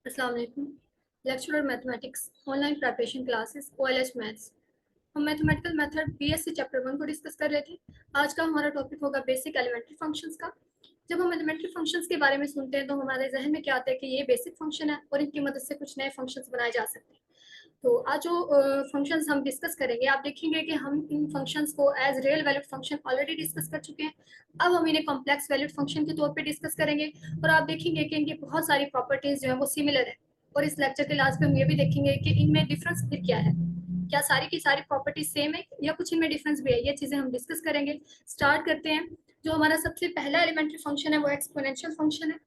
अस्सलाम वालेकुम। Lecturer mathematics online preparation classes OLH maths. हम मैथमेटिकल मेथड बीएससी चैप्टर 1 को डिस्कस कर रहे थे। आज का हमारा टॉपिक होगा बेसिक एलिमेंट्री फंक्शंस का। जब हम एलिमेंट्री फंक्शंस के बारे में सुनते हैं तो हमारे जहन में क्या आता है कि ये बेसिक फंक्शन है और इनकी मदद से कुछ नए फंक्शंस बनाए जा सकते हैं। तो आज जो फंक्शंस हम डिस्कस करेंगे, आप देखेंगे कि हम इन फंक्शंस को as real valued function already discuss कर चुके हैं। अब हम इन्हें कॉम्प्लेक्स वैल्यूड फंक्शन के तौर पे डिस्कस करेंगे और आप देखेंगे कि इनकी बहुत सारी प्रॉपर्टीज जो है वो सिमिलर है। और इस लेक्चर के लास्ट में हम ये भी देखेंगे कि इनमें डिफरेंस फिर क्या है, क्या सारी की सारी प्रॉपर्टीज सेम है या कुछ इनमें डिफरेंस भी है। ये चीजें हम डिस्कस करेंगे। स्टार्ट करते हैं। जो हमारा सबसे पहला एलिमेंट्री फंक्शन है वो एक्सपोनेंशियल फंक्शन है।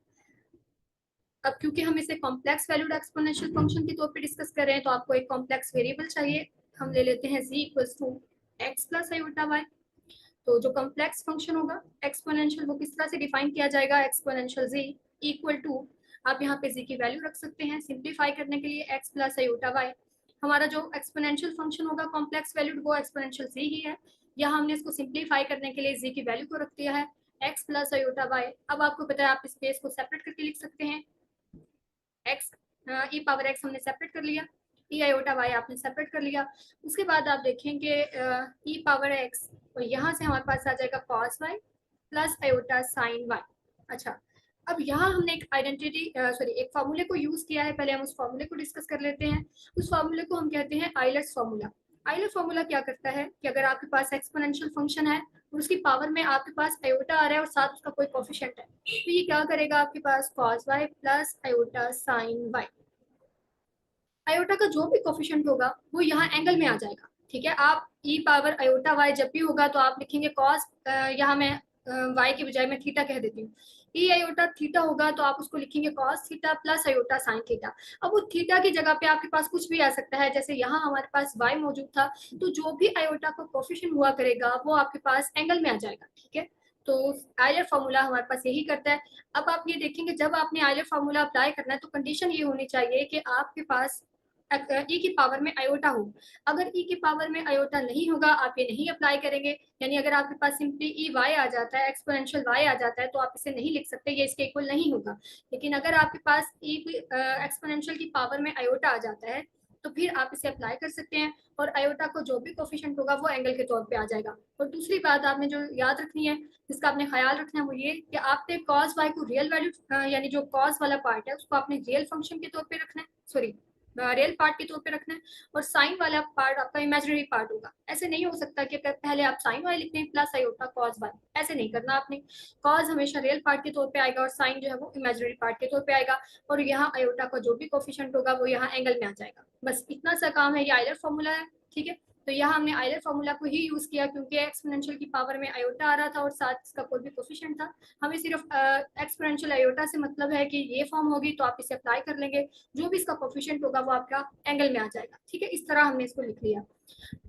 अब क्योंकि हम इसे कॉम्प्लेक्स वैल्यूड एक्सपोनेंशियल फंक्शन के तौर पे डिस्कस कर रहे हैं तो आपको एक कॉम्प्लेक्स वेरिएबल चाहिए। हम ले लेते हैं z equals to x plus iota y. तो जो कॉम्प्लेक्स फंक्शन होगा एक्सपोनेंशियल, वो किस तरह से डिफाइन किया जाएगा? एक्सपोनेंशियल z इक्वल टू, आप यहाँ पे z की वैल्यू रख सकते हैं सिंप्लीफाई करने के लिए, एक्स प्लस आयोटा वाई। हमारा जो एक्सपोनेंशियल फंक्शन होगा कॉम्प्लेक्स वैल्यूड वो एक्सपोनेंशियल z ही है। यहाँ हमने इसको सिंप्लीफाई करने के लिए z की वैल्यू को रख दिया है एक्स प्लस आयोटा वाई। अब आपको पता है आप स्पेस को सेपरेट करके लिख सकते हैं। एक्स ई पावर एक्स हमने सेपरेट कर लिया, ई आयोटा वाई आपने सेपरेट कर लिया। उसके बाद आप देखेंगे ई पावर एक्स और यहाँ से हमारे पास आ जाएगा cos y plus iota sine y. अच्छा, अब यहाँ हमने एक आइडेंटिटी एक फार्मूले को यूज किया है। पहले हम उस फार्मूले को डिस्कस कर लेते हैं। उस फार्मूले को हम कहते हैं आइलर्स फार्मूला। आइलर फार्मूला क्या करता है कि अगर आपके पास एक्सपोनेंशियल फंक्शन है और उसकी पावर में आपके पास आयोटा आ रहा है और साथ उसका कोई कोफिशिएंट है, तो ये क्या करेगा? आपके पास cos y plus iota sign y। Iota का जो भी कोफिशिएंट होगा वो यहाँ एंगल में आ जाएगा। ठीक है, आप ई पावर आयोटा y जब भी होगा तो आप लिखेंगे cos, यहाँ मैं y की बजाय मैं थीटा कह देती हूँ। ई आयोटा थीटा होगा तो आप उसको लिखेंगे cos theta plus iota sine theta. अब वो थीटा की जगह पे आपके पास कुछ भी आ सकता है, जैसे यहाँ हमारे पास y मौजूद था, तो जो भी आयोटा का कोफिशिएंट हुआ करेगा वो आपके पास एंगल में आ जाएगा। ठीक है, तो आयलर फार्मूला हमारे पास यही करता है। अब आप ये देखेंगे जब आपने आयलर फार्मूला अप्लाई करना है तो कंडीशन ये होनी चाहिए कि आपके पास ई की पावर में आयोटा हो। अगर ई की पावर में आयोटा नहीं होगा आप ये नहीं अप्लाई करेंगे। यानी अगर आपके पास सिंपली ई वाई आ जाता है, एक्सपोनेंशियल वाई आ जाता है, तो आप इसे नहीं लिख सकते, ये इसके इक्वल नहीं होगा। लेकिन अगर आपके पास ई एक्सपोनेंशियल की पावर में आयोटा आ जाता है तो फिर आप इसे अप्लाई कर सकते हैं और आयोटा को जो भी कोफिशिएंट होगा वो एंगल के तौर पे आ जाएगा। और दूसरी बात आपने जो याद रखनी है, जिसका आपने ख्याल रखना है, वो ये कि आपने कॉस वाई को रियल वैल्यू यानी जो कॉस वाला पार्ट है उसको आपने रियल फंक्शन के तौर पे रखना है, सॉरी रियल पार्ट के तौर पे रखना है, और साइन वाला पार्ट आपका इमेजिनरी पार्ट होगा। ऐसे नहीं हो सकता कि पहले आप साइन वाई लिखते हैं प्लस आयोटा कॉस वाई, ऐसे नहीं करना आपने। कॉस हमेशा रियल पार्ट के तौर पे आएगा और साइन जो है वो इमेजिनरी पार्ट के तौर पे आएगा, और यहाँ आयोटा का जो भी कोफिशिएंट होगा वो यहाँ एंगल में आ जाएगा। बस इतना सा काम है, ये आयलर फॉर्मूला है। ठीक है, तो यहाँ हमने आयलर फॉर्मूला को ही यूज किया क्योंकि एक्सपोनेंशियल की पावर में आयोटा आ रहा था और साथ इसका कोई भी कोफिशिएंट था। हमें सिर्फ एक्सपोनेंशियल आयोटा से मतलब है कि ये फॉर्म होगी तो आप इसे अप्लाई कर लेंगे, जो भी इसका कोफिशिएंट होगा वो आपका एंगल में आ जाएगा। ठीक है, इस तरह हमने इसको लिख लिया।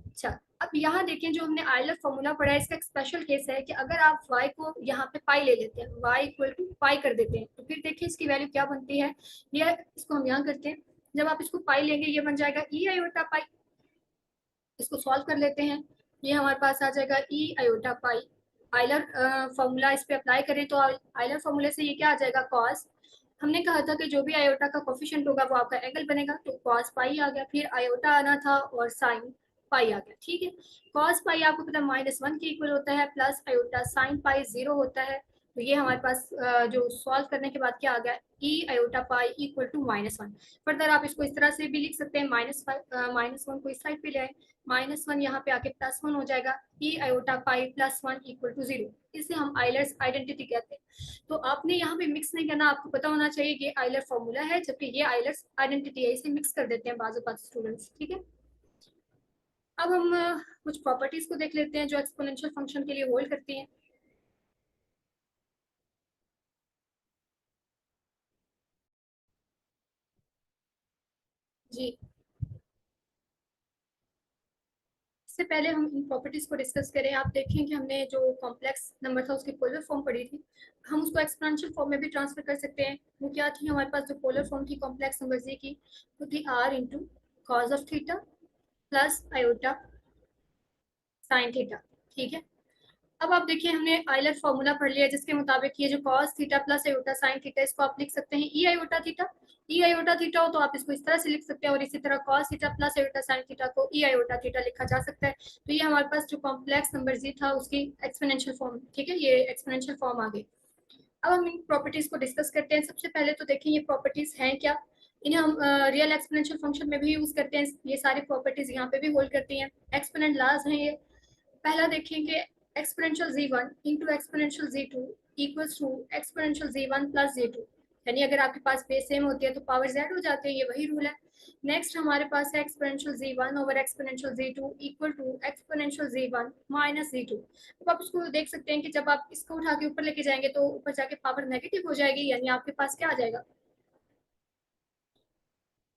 अच्छा, अब यहाँ देखें जो हमने आयलर फॉर्मूला पढ़ा है इसका एक स्पेशल केस है कि अगर आप y को यहाँ पे पाई ले लेते हैं, y इक्वल टू पाई कर देते हैं, तो फिर देखिए इसकी वैल्यू क्या बनती है। ये इसको हम यहाँ करते हैं, जब आप इसको पाई लेंगे ये बन जाएगा ई आयोटा पाई। इसको सॉल्व कर लेते हैं, ये हमारे पास आ जाएगा ई आयोटा पाई। आइलर फॉर्मूला इस पे अप्लाई करें तो आइलर फॉर्मूले से ये क्या आ जाएगा? कॉस। हमने कहा था कि जो भी आयोटा का कोफिशिएंट होगा वो आपका एंगल बनेगा, तो कॉस पाई आ गया, फिर आयोटा आना था और साइन पाई आ गया। ठीक है, कॉस पाई आपको पता -1 के इक्वल होता है, प्लस आयोटा साइन पाई 0 होता है। तो ये हमारे पास जो सॉल्व करने के बाद क्या आ गया? E iota pi equal to -1। Further आप इसको इस तरह से भी लिख सकते हैं, -1 को इस साइड पे ले आए, -1 यहाँ पे आके +1 हो जाएगा, e iota pi +1 equal to 0। इसे हम आइलर्स आइडेंटिटी कहते हैं। तो आपने यहाँ पे मिक्स नहीं करना, आपको पता होना चाहिए कि आइलर फॉर्मूला है जबकि ये आइलर्स आइडेंटिटी है, इसे मिक्स कर देते हैं बाजू बाजू स्टूडेंट्स। ठीक है, अब हम कुछ प्रॉपर्टीज को देख लेते हैं जो एक्सपोनेंशियल फंक्शन के लिए होल्ड करती हैं। जी, इससे पहले हम इन प्रॉपर्टीज को डिस्कस करें, आप देखें कि हमने जो कॉम्प्लेक्स नंबर था उसकी पोलर फॉर्म पढ़ी थी, हम उसको एक्सपोनेंशियल फॉर्म में भी ट्रांसफर कर सकते हैं। वो क्या थी हमारे पास जो पोलर फॉर्म थी कॉम्प्लेक्स नंबर जी की, वो थी r into cos of theta plus iota sine theta. ठीक है, अब आप देखिए हमने आइलर फॉर्मूला पढ़ लिया जिसके मुताबिक ये जो cos theta plus iota sine theta इसको आप लिख सकते हैं ई आयोटा थीटा। ई आयोटा थीटा हो तो आप इसको इस तरह से लिख सकते हैं और इसी तरह cos theta plus iota sine theta को ई आयोटा थीटा लिखा जा सकता है। तो ये हमारे पास जो कॉम्प्लेक्स नंबर जी था उसकी एक्सपोनेंशियल फॉर्म, ठीक है, ये एक्सपोनेंशियल फॉर्म आ गई। अब हम इन प्रॉपर्टीज को डिस्कस करते हैं। सबसे पहले तो देखिए ये प्रॉपर्टीज हैं क्या। इन्हें हम रियल एक्सपोनेंशियल फंक्शन में भी यूज करते हैं। ये सारी प्रॉपर्टीज यहाँ पे भी होल्ड करती हैं। एक्सपोनेंट लॉज हैं ये। पहला देखेंगे exponential z1 into exponential z2 equals to exponential z1 plus z2। यानी अगर आपके पास बेस सेम होती है तो पावर z हो जाते हैं, ये वही रूल है। नेक्स्ट हमारे पास है exponential z1 over exponential z2 equal to exponential z1 minus z2। अब आप इसको देख सकते हैं कि जब आप इसको उठा के ऊपर लेके जाएंगे तो ऊपर जाके पावर नेगेटिव हो जाएगी, यानी आपके पास क्या आ जाएगा।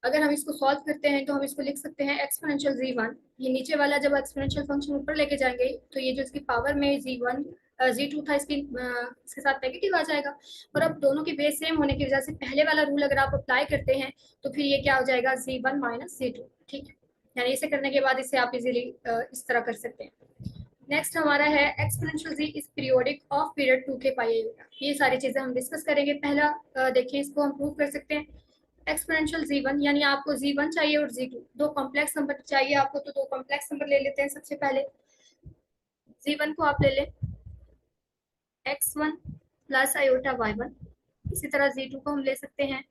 अगर हम इसको सॉल्व करते हैं तो हम इसको लिख सकते हैं एक्सपोनेंशियल z1। ये नीचे वाला जब एक्सपोनेंशियल फंक्शन ऊपर लेके जाएंगे तो ये जो इसकी पावर में z1 z2 था इसके साथ नेगेटिव आ जाएगा। और अब दोनों की बेस सेम होने की वजह से पहले वाला रूल अगर आप अप्लाई करते हैं तो फिर ये क्या हो जाएगा z1 माइनस z2। ठीक है, यानी इसे करने के बाद इसे आप इजीली इस तरह कर सकते हैं। नेक्स्ट हमारा है exponential z is periodic of period 2 के पाई आयोटा। ये सारी चीजें हम डिस्कस करेंगे। पहला देखिए इसको हम प्रूव कर सकते हैं। एक्सपोनेंशियल z1 यानी आपको z1 चाहिए और z2 दो कॉम्प्लेक्स नंबर चाहिए आपको, तो दो कॉम्प्लेक्स नंबर ले लेते हैं। सबसे पहले z1 को आप ले लें x1 प्लस आयोटा y1। इसी तरह z2 को हम ले सकते हैं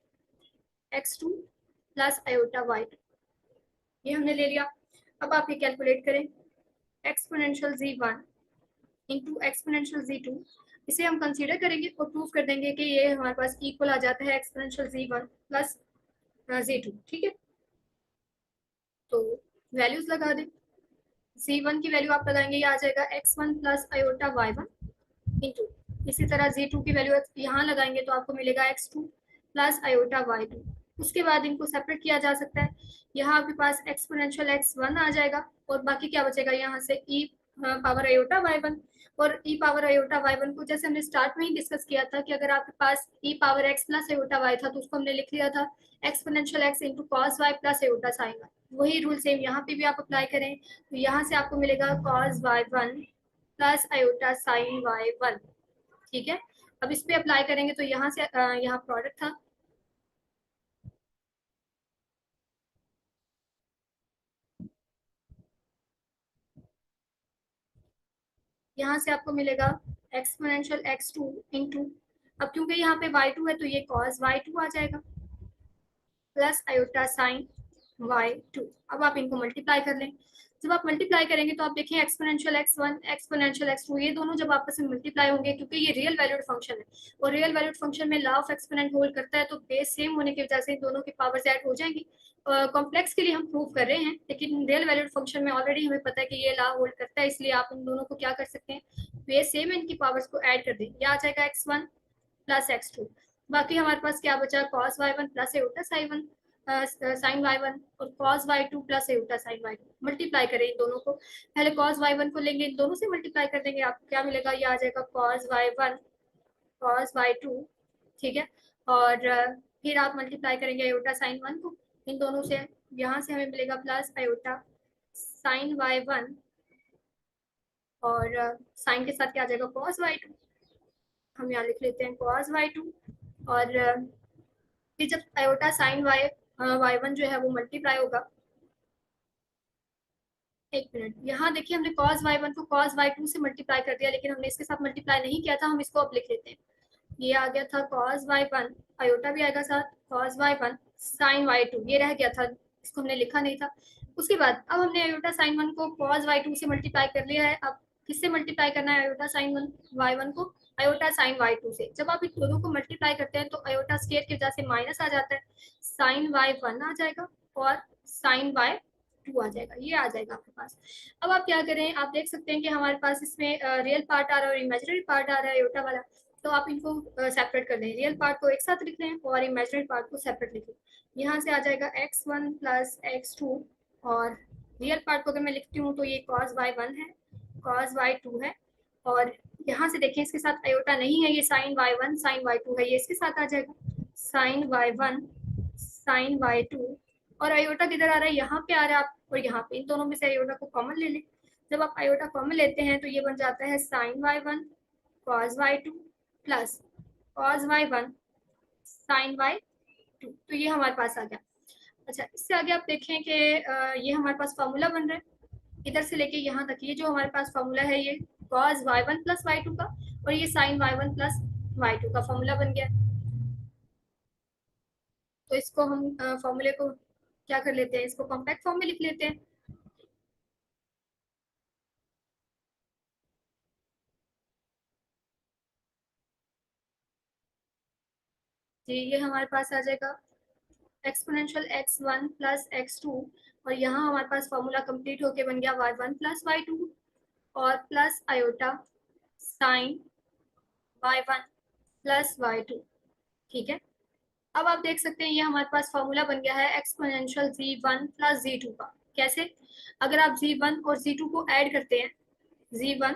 x2 प्लस आयोटा y2। ये हमने ले लिया। अब आप ये कैलकुलेट करें exponential z1 into exponential z2। इसे हम कंसीडर करेंगे और प्रूव कर देंगे कि ये हमारे पास इक्वल आ जाता है एक्सपोनेंशियल z1 प्लस z2। ठीक है, तो वैल्यूज लगा दें। z1 की वैल्यू आप लगाएंगे, ये आ जाएगा x1 plus iota y1 into, इसी तरह z2 की वैल्यू यहाँ लगाएंगे तो आपको मिलेगा x2 प्लस आयोटा y2। उसके बाद इनको सेपरेट किया जा सकता है। यहाँ आपके पास एक्सपोनेंशियल x1 आ जाएगा और बाकी क्या बचेगा यहाँ से e पावर आयोटा y1। और e पावर आयोटा y1 को जैसे हमने स्टार्ट में ही डिस्कस किया था कि अगर आपके पास e power x plus iota y था तो उसको हमने लिख लिया था exponential x into cos y plus iota sign y। वही रूल सेम यहाँ पे भी आप अप्लाई करें तो यहाँ से आपको मिलेगा cos y1 plus iota sign y1। ठीक है, अब इस पे अप्लाई करेंगे तो यहाँ से यहाँ प्रोडक्ट था, यहाँ से आपको मिलेगा एक्सपोनेंशियल x2 इंटू, अब क्योंकि यहाँ पे y2 है तो ये cos y2 आ जाएगा प्लस आयोटा साइन y2। अब आप इनको मल्टीप्लाई कर लें। जब आप मल्टीप्लाई करेंगे तो आप देखें एक्सपोनेंशियल x1 एक्सपोनेंशियल x2 ये दोनों जब आपस में मल्टीप्लाई होंगे, क्योंकि ये रियल वैल्यूड फंक्शन है और रियल वैल्यूड फंक्शन में लॉ ऑफ एक्सपोनेंट होल्ड करता है, तो बेस सेम होने की वजह से दोनों की पावर्स ऐड हो जाएंगी। कॉम्प्लेक्स के लिए हम प्रूव कर रहे हैं, लेकिन रियल वैल्यूड फंक्शन में ऑलरेडी हमें पता है कि ये लॉ होल्ड करता है, इसलिए आप इन दोनों को क्या कर सकते हैं, बेस सेम है, इनकी पावर्स को ऐड कर दें। यह आ जाएगा x1 प्लस x2। बाकी हमारे पास क्या बचा, cos y1 plus iota sign y1 और cos y2 plus iota sign y2। Multiply करें इन दोनों को, पहले cos y1 को लेंगे, इन दोनों से मल्टीप्लाई कर देंगे, आपको क्या मिलेगा, ये आ जाएगा cos y1 cos y2। ठीक है, और फिर आप मल्टीप्लाई करेंगे आयोटा साइन 1 को इन दोनों से, यहाँ से हमें मिलेगा प्लस आयोटा साइन y1 और साइन के साथ क्या आ जाएगा cos y2। हम यहाँ लिख लेते हैं cos y2 और फिर जब आयोटा साइन y1 जो है वो मल्टीप्लाई होगा, एक मिनट, यहाँ देखिए हमने cos y1 को cos y2 से मल्टीप्लाई कर दिया, लेकिन हमने इसके साथ मल्टीप्लाई नहीं किया था, हम इसको अब लिख लेते हैं। ये आ गया था cos y1, आयोटा भी आएगा साथ, cos y1 sin y2 ये रह गया था, इसको हमने लिखा नहीं था। उसके बाद अब हमने आयोटा sin 1 को cos y2 से मल्टीप्लाई कर लिया है। अब किससे मल्टीप्लाई करना है आयोटा sin 1 y1 को, आयोटा sin y2 से। जब आप इन दोनों को मल्टीप्लाई करते हैं तो आयोटा स्क्वायर की वजह से माइनस आ जाता है, sin y1 आ जाएगा और sin y2 आ जाएगा, ये आ जाएगा आपके पास। अब आप क्या करें, आप देख सकते हैं कि हमारे पास इसमें रियल पार्ट आ रहा है और इमेजिनरी पार्ट आ रहा है आयोटा वाला, तो आप इनको सेपरेट कर लें, रियल पार्ट को एक साथ लिख लें और इमेजिनरी पार्ट को सेपरेट लिख लें। यहाँ से आ जाएगा x1 प्लस x2 और रियल पार्ट को अगर मैं लिखती हूँ तो ये cos y1 है, cos y2 है, और यहाँ से देखें इसके साथ आयोटा नहीं है, ये sin y1 sin y2 है, ये इसके साथ आ जाएगा sin y1 sin y2। और आयोटा किधर आ रहा है, यहाँ पे आ रहा है आप, और यहाँ पे, इन दोनों में से आयोटा को कॉमन ले लें जब आप आयोटा कॉमन लेते हैं तो ये बन जाता है sine y one cos y two plus cos y one sine y two. तो ये हमारे पास आ गया। अच्छा, इससे आगे आप देखें कि ये हमारे पास फॉर्मूला बन रहा है इधर से लेके यहाँ तक। ये जो हमारे पास फॉर्मूला है ये cos y one plus y two का, और ये sine y one plus y two का फॉर्मूला बन गया। तो इसको हम फॉर्मूले को क्या कर लेते हैं, इसको कॉम्पैक्ट फॉर्म में लिख लेते हैं। जी, ये हमारे पास आ जाएगा exponential x one plus x two, और यहाँ हमारे पास फॉर्मूला कंप्लीट होके बन गया y one plus y two और plus iota sine y one plus y two. ठीक है, अब आप देख सकते हैं ये हमारे पास फॉर्मूला बन गया है exponential z one plus z two का। कैसे? अगर आप जी वन और जी टू को ऐड करते हैं, जी वन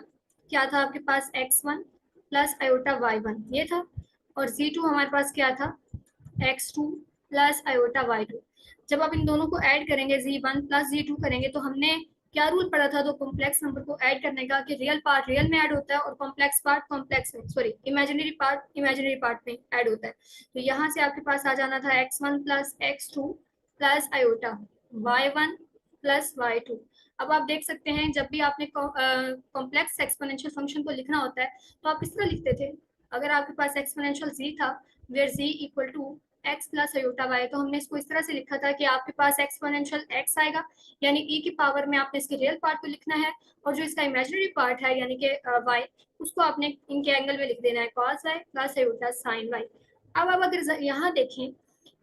क्या था आपके पास x one plus iota y one ये था, और जी टू हमारे पास क्या था x two plus iota y two. जब आप इन दोनों को ऐड करेंगे z one plus z two करेंगे तो हमने क्या रूल पढ़ा था, तो कॉम्प्लेक्स नंबर को ऐड करने का कि रियल पार्ट रियल में ऐड होता है और कॉम्प्लेक्स पार्ट कॉम्प्लेक्स में, सॉरी इमेजिनरी पार्ट में ऐड होता है। तो यहाँ से आपके पास आ जाना था x one plus x two plus iota y one plus y two. अब आप देख सकते हैं जब भी आपने कॉम्प्लेक्स एक्सपोनेंशियल फंक्शन को लिखना होता है तो आप किस तरह लिखते थे। अगर आपके पास एक्सपोनेंशियल जी था where z equal to x plus iota y, तो हमने इसको इस तरह से लिखा था कि आपके पास एक्सपोनेंशियल एक्स आएगा यानी ई की पावर में आपने इसके रियल पार्ट को लिखना है, और जो इसका इमेजिनरी पार्ट है यानी कि वाई उसको आपने इनके एंगल में लिख देना है cos y plus iota sine y. अब अगर यहाँ देखें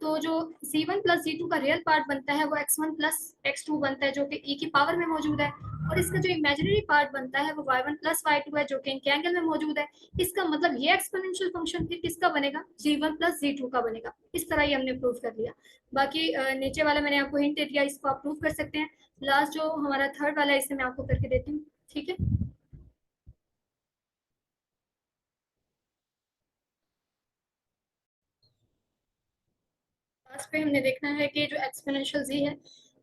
तो जो c1 प्लस c2 का रियल पार्ट बनता है वो x1 प्लस x2 बनता है जो कि e की पावर में मौजूद है, और इसका जो इमेजिनरी पार्ट बनता है वो y1 प्लस y2 है जो कि इनके एंगल में मौजूद है। इसका मतलब ये एक्सपोनेंशियल फंक्शन फिर किसका बनेगा, g1 प्लस g2 का बनेगा। इस तरह ये हमने प्रूव कर लिया। बाकी नीचे वाला मैंने आपको हिंट दे दिया, इसको आप प्रूव कर सकते हैं। लास्ट जो हमारा थर्ड वाला है इसे मैं आपको करके देती हूँ। ठीक है, लास्ट पे हमने देखना है कि जो एक्सपोनेंशियल जी है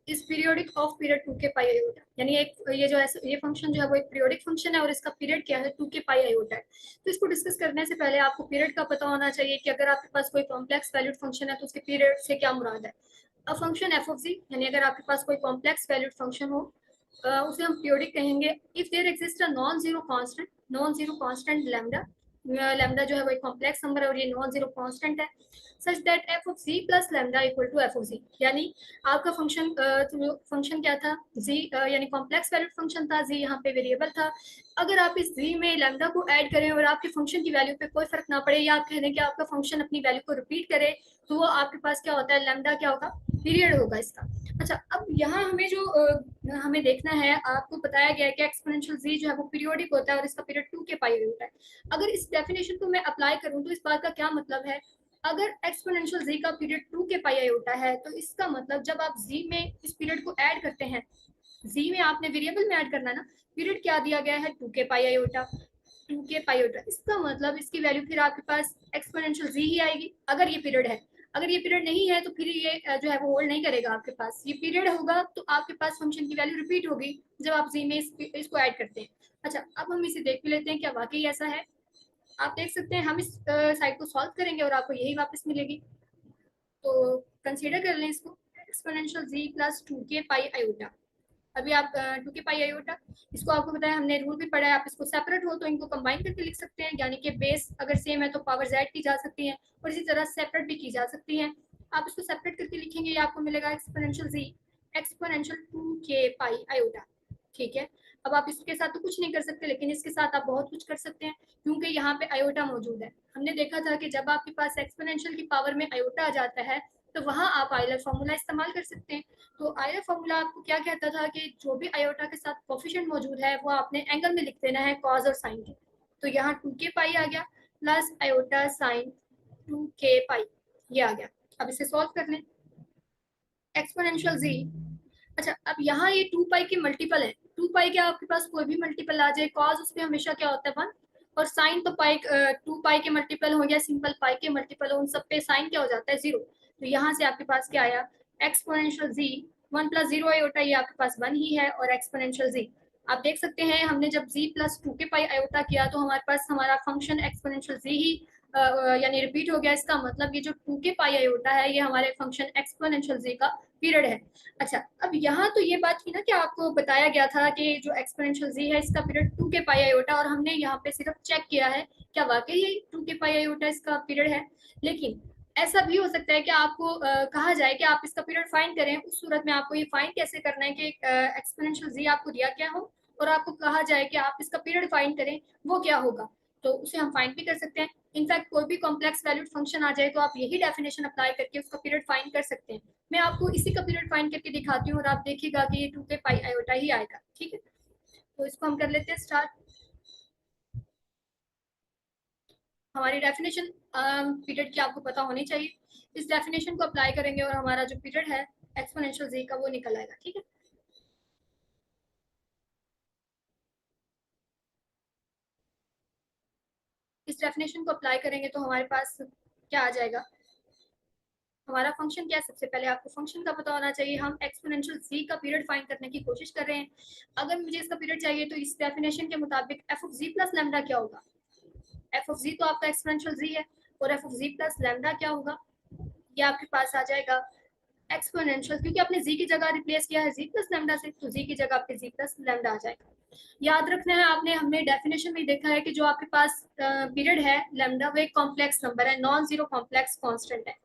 इस पीरियोडिक ऑफ पीरियड टू के पाई आयोटा, यानी एक ये जो ये फंक्शन जो है वो एक पीरियोडिक फंक्शन है और इसका पीरियड क्या है टू के पाई आयोटा है। तो इसको डिस्कस करने से पहले आपको पीरियड का पता होना चाहिए कि अगर आपके पास कोई कॉम्प्लेक्स वैल्यूड फंक्शन है तो उसके पीरियड से क्या मुराद है। अब फंक्शन एफ ऑफ जी यानी अगर आपके पास कोई कॉम्प्लेक्स वैल्यूड फंक्शन हो उसे हम पीरियोडिक कहेंगे if there exist a non zero constant lambda. Lambda जो है वो एक कॉम्प्लेक्स नंबर है और ये नॉन जीरो कांस्टेंट है, such that f of z plus lambda equal to f of z. यानी आपका फंक्शन क्या था, जी यानी कॉम्प्लेक्स वैल्यूड फंक्शन था, जी यहाँ पे वेरिएबल था। अगर आप इस जी में लैम्डा को ऐड करें और आपके फंक्शन की वैल्यू पे कोई फर्क ना पड़े, या आप कह दें कि आपका फंक्शन अपनी वैल्यू को रिपीट करे, तो वो आपके पास क्या होता है, लैम्डा क्या होगा, पीरियड होगा इसका। अच्छा, अब यहाँ हमें जो हमें देखना है, आपको बताया गया है कि एक्सपोनेंशियल जी जो है वो पीरियोडिक होता है और इसका पीरियड टू के पाई होता है। अगर इस डेफिनेशन को मैं अप्लाई करूँ तो इस बात का क्या मतलब है, अगर एक्सपोनेंशियल जी का पीरियड टू के पाई होता है तो इसका मतलब जब आप जी में इस पीरियड को ऐड करते हैं, जी में आपने वेरिएबल में ऐड करना ना, पीरियड क्या दिया गया है टू के पाई आयोटा, टू के पाई आयोटा। इसका मतलब इसकी वैल्यू फिर आपके पास एक्सपोनेंशियल जी ही आएगी अगर ये पीरियड है। अगर ये पीरियड नहीं है तो फिर ये जो है वो होल्ड नहीं करेगा आपके पास, ये पीरियड होगा तो आपके पास फंक्शन की वैल्यू रिपीट होगी जब आप जी में इसको ऐड करते हैं। अच्छा, अब हम इसे देख भी लेते हैं क्या वाकई ऐसा है। आप देख सकते हैं हम इस साइड को सॉल्व करेंगे और आपको यही वापस मिलेगी। तो कंसीडर कर लें इसको एक्सपोनेंशियल जी प्लस टू के पाई आयोटा। अभी आप टू के पाई आयोटा, इसको आपको बताया हमने रूल भी पढ़ा है, आप इसको सेपरेट हो तो इनको कंबाइन करके लिख सकते हैं, यानी कि बेस अगर सेम है तो पावर जेड की जा सकती है और इसी तरह सेपरेट भी की जा सकती है। आप इसको सेपरेट करके लिखेंगे, ये आपको मिलेगा एक्सपोनेंशियल जी एक्सपोनेंशियल टू के पाई आयोटा। ठीक है, अब आप इसके साथ तो कुछ नहीं कर सकते लेकिन इसके साथ आप बहुत कुछ कर सकते हैं क्योंकि यहाँ पे आयोटा मौजूद है। हमने देखा था कि जब आपके पास एक्सपोनेंशियल की पावर में आयोटा आ जाता है तो वहां आप आयलर फॉर्मूला इस्तेमाल कर सकते हैं। तो आयलर फॉर्मूला आपको क्या कहता था कि जो भी आयोटा के साथ कोफिशिएंट मौजूद है वो आपने एंगल में लिख देना है कॉज और साइन के। तो यहाँ टू के पाई आ गया प्लस आयोटा साइन टू के पाई, ये आ गया। अब इसे सॉल्व कर लें एक्सपोनेंशियल जी। अच्छा, अब यहाँ ये टू पाई के मल्टीपल है, टू पाई के आपके पास कोई भी मल्टीपल आ जाए, कॉज उसमें हमेशा क्या होता है वन, और साइन तो पाई टू पाई के मल्टीपल हो या सिंपल पाई के मल्टीपल हो उन सब पे साइन क्या हो जाता है जीरो। तो यहाँ से आपके पास क्या आया exponential z one plus zero iota, ये आपके पास वन ही है, और एक्सपोनेंशियल जी आप देख सकते हैं हमने जब z plus 2k pi iota किया तो हमारे पास हमारा फंक्शन एक्सपोनेंशियल z ही यानी रिपीट हो गया। इसका मतलब ये जो 2k पाई आयोटा है ये हमारे फंक्शन एक्सपोनेंशियल z का पीरियड है। अच्छा, अब यहाँ तो ये बात की ना कि आपको बताया गया था कि जो एक्सपोनेंशियल z है इसका पीरियड 2k पाई आयोटा, और हमने यहाँ पे सिर्फ चेक किया है क्या वाकई ये 2k पाई आयोटा इसका पीरियड है। लेकिन ऐसा भी हो सकता है कि आपको कहा जाए कि आप इसका पीरियड फाइंड करें। उस सूरत में आपको ये फाइंड कैसे करना है कि एक्सपोनेंशियल z आपको दिया क्या हो और आपको कहा जाए कि आप इसका पीरियड फाइंड करें, वो क्या होगा। तो उसे हम फाइंड भी कर सकते हैं। इनफैक्ट कोई भी कॉम्प्लेक्स वैल्यूड फंक्शन आ जाए तो आप यही डेफिनेशन अप्लाई करके उसका पीरियड फाइंड कर सकते हैं। मैं आपको इसी का पीरियड फाइंड करके दिखाती हूँ और आप देखिएगा कि ये 2k पाई आयोटा ही आएगा। ठीक है, तो इसको हम कर लेते हैं स्टार्ट। हमारी डेफिनेशन पीरियड की आपको पता होनी चाहिए। इस डेफिनेशन को अप्लाई करेंगे और हमारा जो पीरियड है एक्सपोनेंशियल z का वो निकल आएगा। ठीक है, इस डेफिनेशन को अप्लाई करेंगे तो हमारे पास क्या आ जाएगा। हमारा फंक्शन क्या है, सबसे पहले आपको फंक्शन का पता होना चाहिए। हम एक्सपोनेंशियल z का पीरियड फाइंड करने की कोशिश कर रहे हैं। अगर मुझे इसका पीरियड चाहिए तो इस डेफिनेशन के मुताबिक f of z plus lambda क्या होगा। f ऑफ z तो आपका एक्सपोनेंशियल z है और f of z plus lambda क्या होगा, ये आपके पास आ जाएगा एक्सपोनेंशियल, क्योंकि आपने z की जगह रिप्लेस किया है z प्लस लैम्डा से, तो z की जगह आपके z प्लस लैम्डा आ जाएगा। याद रखना है, आपने हमने डेफिनेशन में देखा है कि जो आपके पास पीरियड है लैम्डा वो एक कॉम्प्लेक्स नंबर है, नॉन जीरो कॉम्प्लेक्स कांस्टेंट है।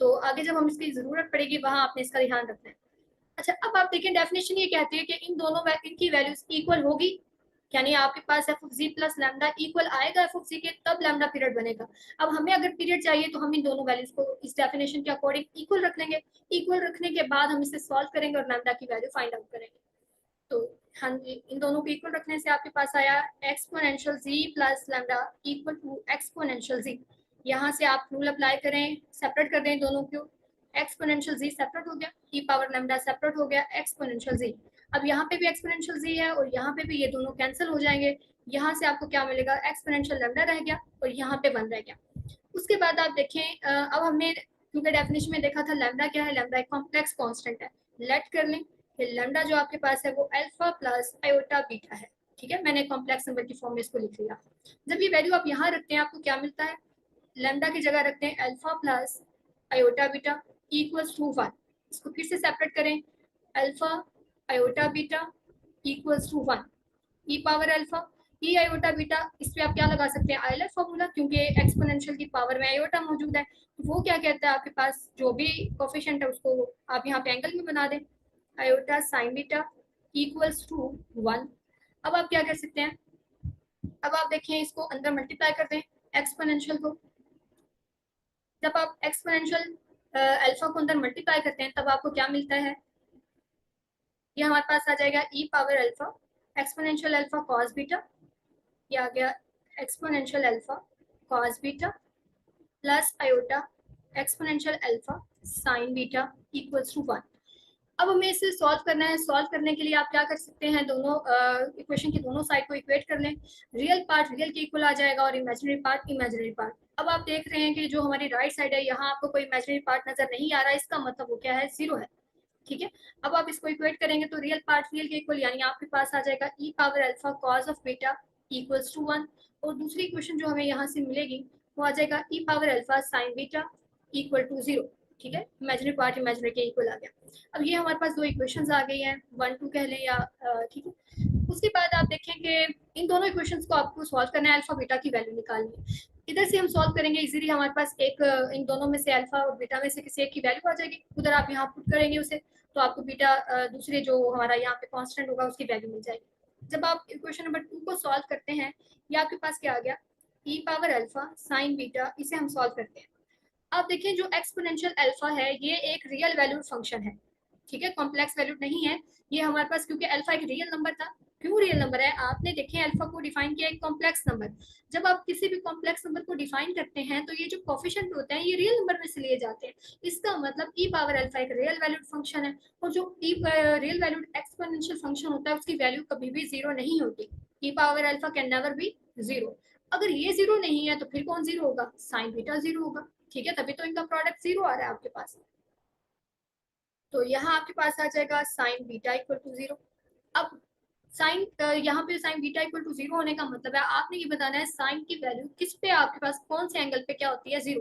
तो आगे जब हम इसकी जरूरत पड़ेगी वहां आपने इसका ध्यान रखना है। अच्छा, अब आप देखिए डेफिनेशन ये कहती है कि इन दोनों इनकी वैल्यूज इक्वल होगी, यानी आपके पास f of z plus lambda equal आएगा एफ ऑफ जी के, तब लैम्डा पीरियड बनेगा। अब हमें अगर पीरियड चाहिए तो हम इन दोनों वैल्यूज को इस डेफिनेशन के अकॉर्डिंग इक्वल रख लेंगे। इक्वल रखने के बाद हम इसे सॉल्व करेंगे और लैम्डा की वैल्यू फाइंड आउट करेंगे। तो हाँ जी, इन दोनों को इक्वल रखने से आपके पास आया exponential z plus lambda equal to exponential z। यहाँ से आप रूल अप्लाई करें, सेपरेट कर दें दोनों को। एक्सपोनेंशियल z सेपरेट हो गया, ई पावर लैम्डा सेपरेट हो गया एक्सपोनेंशियल z। अब यहाँ पे भी एक्सपोनेंशियल z है और यहाँ पे भी, ये दोनों कैंसिल हो जाएंगे। यहाँ से आपको क्या मिलेगा, एक्सपोनेंशियल लैम्डा रह गया और यहाँ पे 1 रह गया। उसके बाद आप देखें, अब हमने क्योंकि डेफिनेशन में देखा था लैम्डा क्या है, लैम्डा एक कॉम्प्लेक्स कांस्टेंट है। लेट कर लें कि लैम्डा जो आपके पास है वो अल्फा प्लस आयोटा बीटा है। ठीक है, मैंने कॉम्प्लेक्स नंबर की फॉर्म में इसको लिख लिया। जब ये वैल्यू आप यहाँ रखते हैं आपको क्या मिलता है, लैम्डा की जगह रखते हैं alpha plus iota beta equals to 1। इसको फिर से सेपरेट करें, alpha iota beta equals to 1 e power alpha. E iota beta, इस पे आप क्या लगा सकते हैं, आयलर फॉर्मूला, क्योंकि एक्सपोनेंशियल की पावर में आयोटा मौजूद है। तो वो क्या कहता है, आपके पास जो भी कोफिशिएंट है उसको आप यहाँ पे एंगल में बना दें, iota sine beta equals to 1। अब आप क्या कर सकते हैं, अब आप देखिए इसको अंदर मल्टीप्लाई कर दें एक्सपोनेंशियल को। जब आप एक्सपोनेंशियल अल्फा को अंदर मल्टीप्लाई करते हैं तब आपको क्या मिलता है, ये हमारे पास आ जाएगा e power alpha exponential alpha cos beta, ये आ गया exponential alpha cos beta plus iota exponential alpha sine beta equals to 1। अब हमें इसे सॉल्व करना है। सॉल्व करने के लिए आप क्या कर सकते हैं, दोनों इक्वेशन की दोनों साइड को इक्वेट कर लें। रियल पार्ट रियल के इक्वल आ जाएगा और इमेजिनरी पार्ट इमेजिनरी पार्ट। अब आप देख रहे हैं कि जो हमारी राइट साइड है यहाँ आपको कोई इमेजिनरी पार्ट नजर नहीं आ रहा है, इसका मतलब वो क्या है, जीरो है। ठीक है, अब आप इसको इक्वेट करेंगे तो रियल पार्ट रियल के इक्वल, यानी आपके पास आ जाएगा e power alpha cos of beta equals to 1। और दूसरी इक्वेशन जो हमें यहाँ से मिलेगी वो आ जाएगा e power alpha sine beta equal to 0। ठीक है, इमेजिनरी पार्ट इमेजिनरी के इक्वल आ गया। अब ये हमारे पास दो इक्वेशंस आ गई हैं, 1 2 कह लें या ठीक है। उसके बाद आप देखें कि इन दोनों इक्वेशंस को आपको सॉल्व करना है, अल्फा बीटा की वैल्यू निकालनी है। इधर से हम सॉल्व करेंगे इजीली, हमारे पास एक इन दोनों में से अल्फा और बीटा में से किसी एक की वैल्यू आ जाएगी, उधर आप यहाँ पुट करेंगे उसे, तो आपको बीटा दूसरे जो हमारा यहाँ पे कांस्टेंट होगा उसकी वैल्यू मिल जाएगी। जब आप इक्वेशन नंबर 2 को सॉल्व करते हैं, ये आपके पास क्या आ गया, ई पावर अल्फा साइन बीटा, इसे हम सॉल्व करते हैं। आप देखिए जो एक्सपोनेंशियल अल्फा है ये एक रियल वैल्यूड फंक्शन है। ठीक है, कॉम्प्लेक्स वैल्यूड नहीं है ये हमारे पास, क्योंकि अल्फा एक रियल नंबर था। क्यों रियल नंबर है, आपने देखें अल्फा को डिफाइन किया एक कॉम्प्लेक्स नंबर। जब आप किसी भी कॉम्प्लेक्स नंबर को डिफाइन करते हैं तो ये जो कोफिशिएंट होते हैं ये रियल नंबर में से लिए जाते हैं। इसका मतलब ई पावर अल्फा एक रियल वैल्यूड फंक्शन है, और जो रियल वैल्यूड एक्सपोनेंशियल फंक्शन होता है उसकी वैल्यू कभी भी जीरो नहीं होती। E power alpha can never be zero. अगर ये जीरो नहीं है तो फिर कौन जीरो होगा, साइन बीटा जीरो होगा। ठीक है, तभी तो इनका प्रोडक्ट जीरो आ रहा है आपके पास। तो यहाँ आपके पास आ जाएगा साइन बीटा इक्वल टू 0। अब साइन यहाँ पे साइन बीटा इक्वल टू 0 होने का मतलब है आपने ये बताना है साइन की वैल्यू किस पे आपके पास कौन से एंगल पे क्या होती है 0।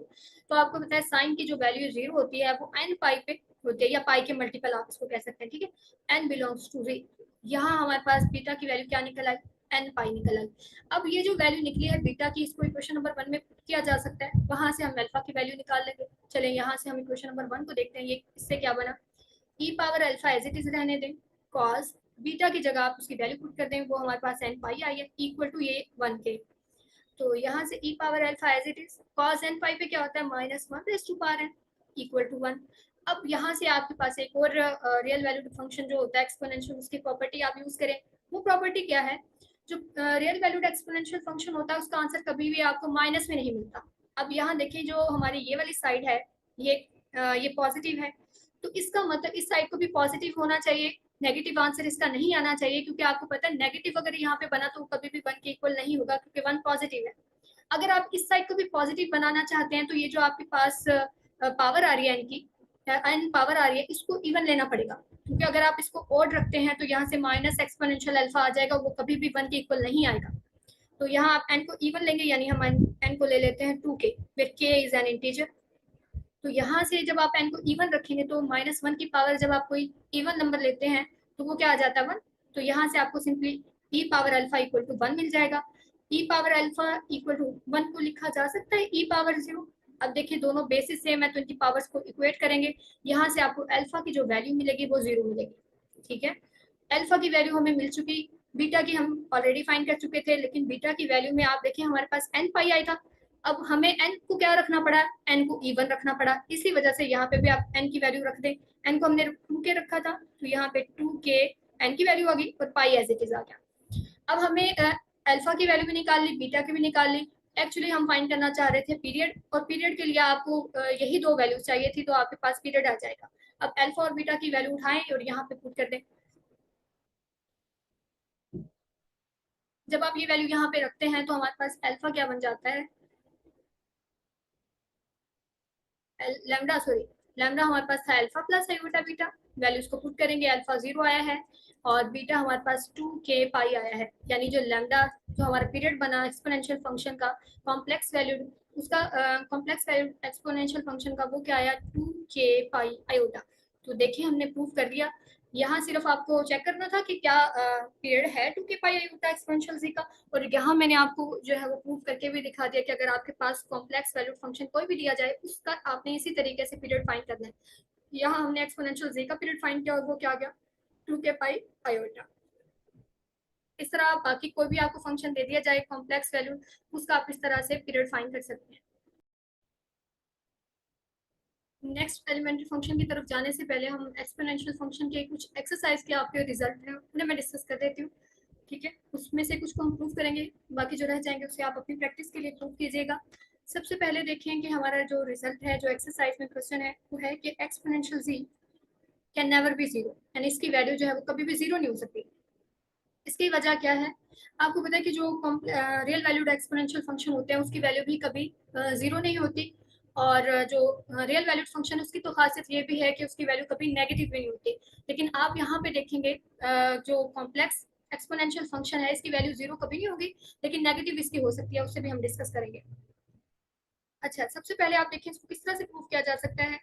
तो आपको पता है साइन की जो वैल्यू 0 होती है वो एन पाई पे होती है, या पाई के मल्टीपल आप इसको कह सकते हैं, ठीक है। एन बिलोंग्स टू 0, यहाँ हमारे पास बीटा की वैल्यू क्या निकल आई, एन पाई निकल आई। अब ये जो वैल्यू निकली है बीटा की, इसको इक्वेशन नंबर 1 में पुट किया जा सकता है, वहां से हम अल्फा की वैल्यू निकाल लेंगे। चले यहाँ से हम इक्वेशन नंबर 1 को देखते हैं, ये इससे क्या बना, e power alpha as it is रहने दें, कॉस बीटा की जगह आप उसकी वैल्यू पुट कर दें, वो हमारे पास एन पाई आई है इक्वल टू ये 1 के। तो यहाँ से e power alpha as it is cos n pi पे क्या होता है -1 raise to power n equal to 1। अब यहाँ से आपके पास एक और रियल वैल्यूड फंक्शन जो होता है एक्सपोनेंशियल, उसकी प्रॉपर्टी आप यूज करें। वो प्रॉपर्टी क्या है, जो रियल वैल्यूड एक्सपोनेंशियल फंक्शन होता है उसका आंसर कभी भी आपको माइनस में नहीं मिलता। अब यहाँ देखिए जो हमारी ये वाली साइड है ये पॉजिटिव है, तो इसका मतलब इस साइड को भी पॉजिटिव होना चाहिए, नेगेटिव आंसर इसका नहीं आना चाहिए, क्योंकि आपको पता है नेगेटिव अगर यहाँ पे बना तो कभी भी 1 के इक्वल नहीं होगा, क्योंकि 1 पॉजिटिव है। अगर आप इस साइड को भी पॉजिटिव बनाना चाहते हैं तो ये जो आपके पास पावर आ रही है इनकी, एन पावर आ रही है, इसको इवन लेना पड़ेगा, क्योंकि अगर आप इसको ओड रखते हैं तो यहाँ से माइनस एक्सपोनेंशियल अल्फा आ जाएगा, वो कभी भी 1 के इक्वल नहीं आएगा। तो यहाँ आप एन को इवन लेंगे, यानी हम एन को ले लेते हैं 2 के, फिर के इज एन इंटीजर। तो यहाँ से जब आप एन को इवन रखेंगे तो -1 की पावर जब आप कोई इवन नंबर लेते हैं तो वो क्या आ जाता है 1। तो यहाँ से आपको simply e power alpha equal to 1 मिल जाएगा। E power alpha equal to 1 को लिखा जा सकता है ई पावर 0। अब देखिए दोनों बेसिस सेम है तो इनकी पावर्स को इक्वेट करेंगे, यहाँ से आपको अल्फा की जो वैल्यू मिलेगी वो 0 मिलेगी, ठीक है। अल्फा की वैल्यू हमें मिल चुकी, बीटा की हम ऑलरेडी फाइंड कर चुके थे, लेकिन बीटा की वैल्यू में आप देखिए हमारे पास एन पाई आया था। अब हमें एन को क्या रखना पड़ा, एन को इवन रखना पड़ा, इसी वजह से यहाँ पे भी आप एन की वैल्यू रख दें। एन को हमने 2 के रखा था तो यहाँ पे 2 के एन की वैल्यू आ गई और पाई एज इट इज आ गया। अब हमें अल्फा की वैल्यू भी निकाल ली, बीटा की भी निकाल ली। एक्चुअली हम फाइंड करना चाह रहे थे पीरियड, और पीरियड के लिए आपको यही 2 वैल्यू चाहिए थी, तो आपके पास पीरियड आ जाएगा। अब अल्फा और बीटा की वैल्यू उठाएं और यहाँ पे पुट कर दें। जब आप ये वैल्यू यहाँ पे रखते हैं तो हमारे पास अल्फा क्या बन जाता है, लैम्डा, सॉरी लैम्डा हमारे पास था alpha plus iota beta. Values को पुट करेंगे, अल्फा 0 आया है और बीटा हमारे पास 2 के पाई आया है, यानी जो लैम्डा जो हमारा पीरियड बना एक्सपोनेंशियल फंक्शन का कॉम्प्लेक्स वैल्यू, उसका कॉम्प्लेक्स वैल्यू एक्सपोनेंशियल फंक्शन का वो क्या आया 2 के पाई आयोटा। तो देखिए हमने प्रूव कर दिया। यहाँ सिर्फ आपको चेक करना था कि क्या पीरियड है 2 के पाई आयोटा एक्सपोनेंशियल जी का, और यहाँ मैंने आपको जो है वो प्रूव करके भी दिखा दिया कि अगर आपके पास कॉम्प्लेक्स वैल्यूड फंक्शन कोई भी दिया जाए उसका आपने इसी तरीके से पीरियड फाइंड करना है। यहाँ हमने एक्सपोनेंशियल जी का पीरियड फाइंड किया और वो क्या आ गया 2 के पाई आयोटा। इस तरह बाकी कोई भी आपको फंक्शन दे दिया जाए कॉम्प्लेक्स वैल्यू, उसका आप इस तरह से पीरियड फाइंड कर सकते हैं। नेक्स्ट एलिमेंट्री फंक्शन की तरफ जाने से पहले हम एक्सपोनेंशियल फंक्शन के कुछ एक्सरसाइज के आपके रिजल्ट हैं उन्हें मैं डिस्कस कर देती हूँ, ठीक है। उसमें से कुछ को हम प्रूव करेंगे, बाकी जो रह जाएंगे उसे आप अपनी प्रैक्टिस के लिए प्रूव कीजिएगा। सबसे पहले देखें कि हमारा जो रिजल्ट है, जो एक्सरसाइज में क्वेश्चन है वो है कि exponential z can never be 0, यानी इसकी वैल्यू जो है वो कभी भी 0 नहीं हो सकती। इसकी वजह क्या है, आपको पता है कि जो रियल वैल्यूड एक्सपोनेंशियल फंक्शन होते हैं उसकी वैल्यू भी कभी 0 नहीं होती, और जो रियल वैल्यूड फंक्शन उसकी तो खासियत ये भी है कि उसकी वैल्यू कभी नेगेटिव भी नहीं होती। लेकिन आप यहाँ पे देखेंगे जो कॉम्प्लेक्स एक्सपोनेंशियल फंक्शन है इसकी वैल्यू 0 कभी नहीं होगी, लेकिन नेगेटिव इसकी हो सकती है, उससे भी हम डिस्कस करेंगे। अच्छा, सबसे पहले आप देखिए इसको किस तरह से प्रूव किया जा सकता है।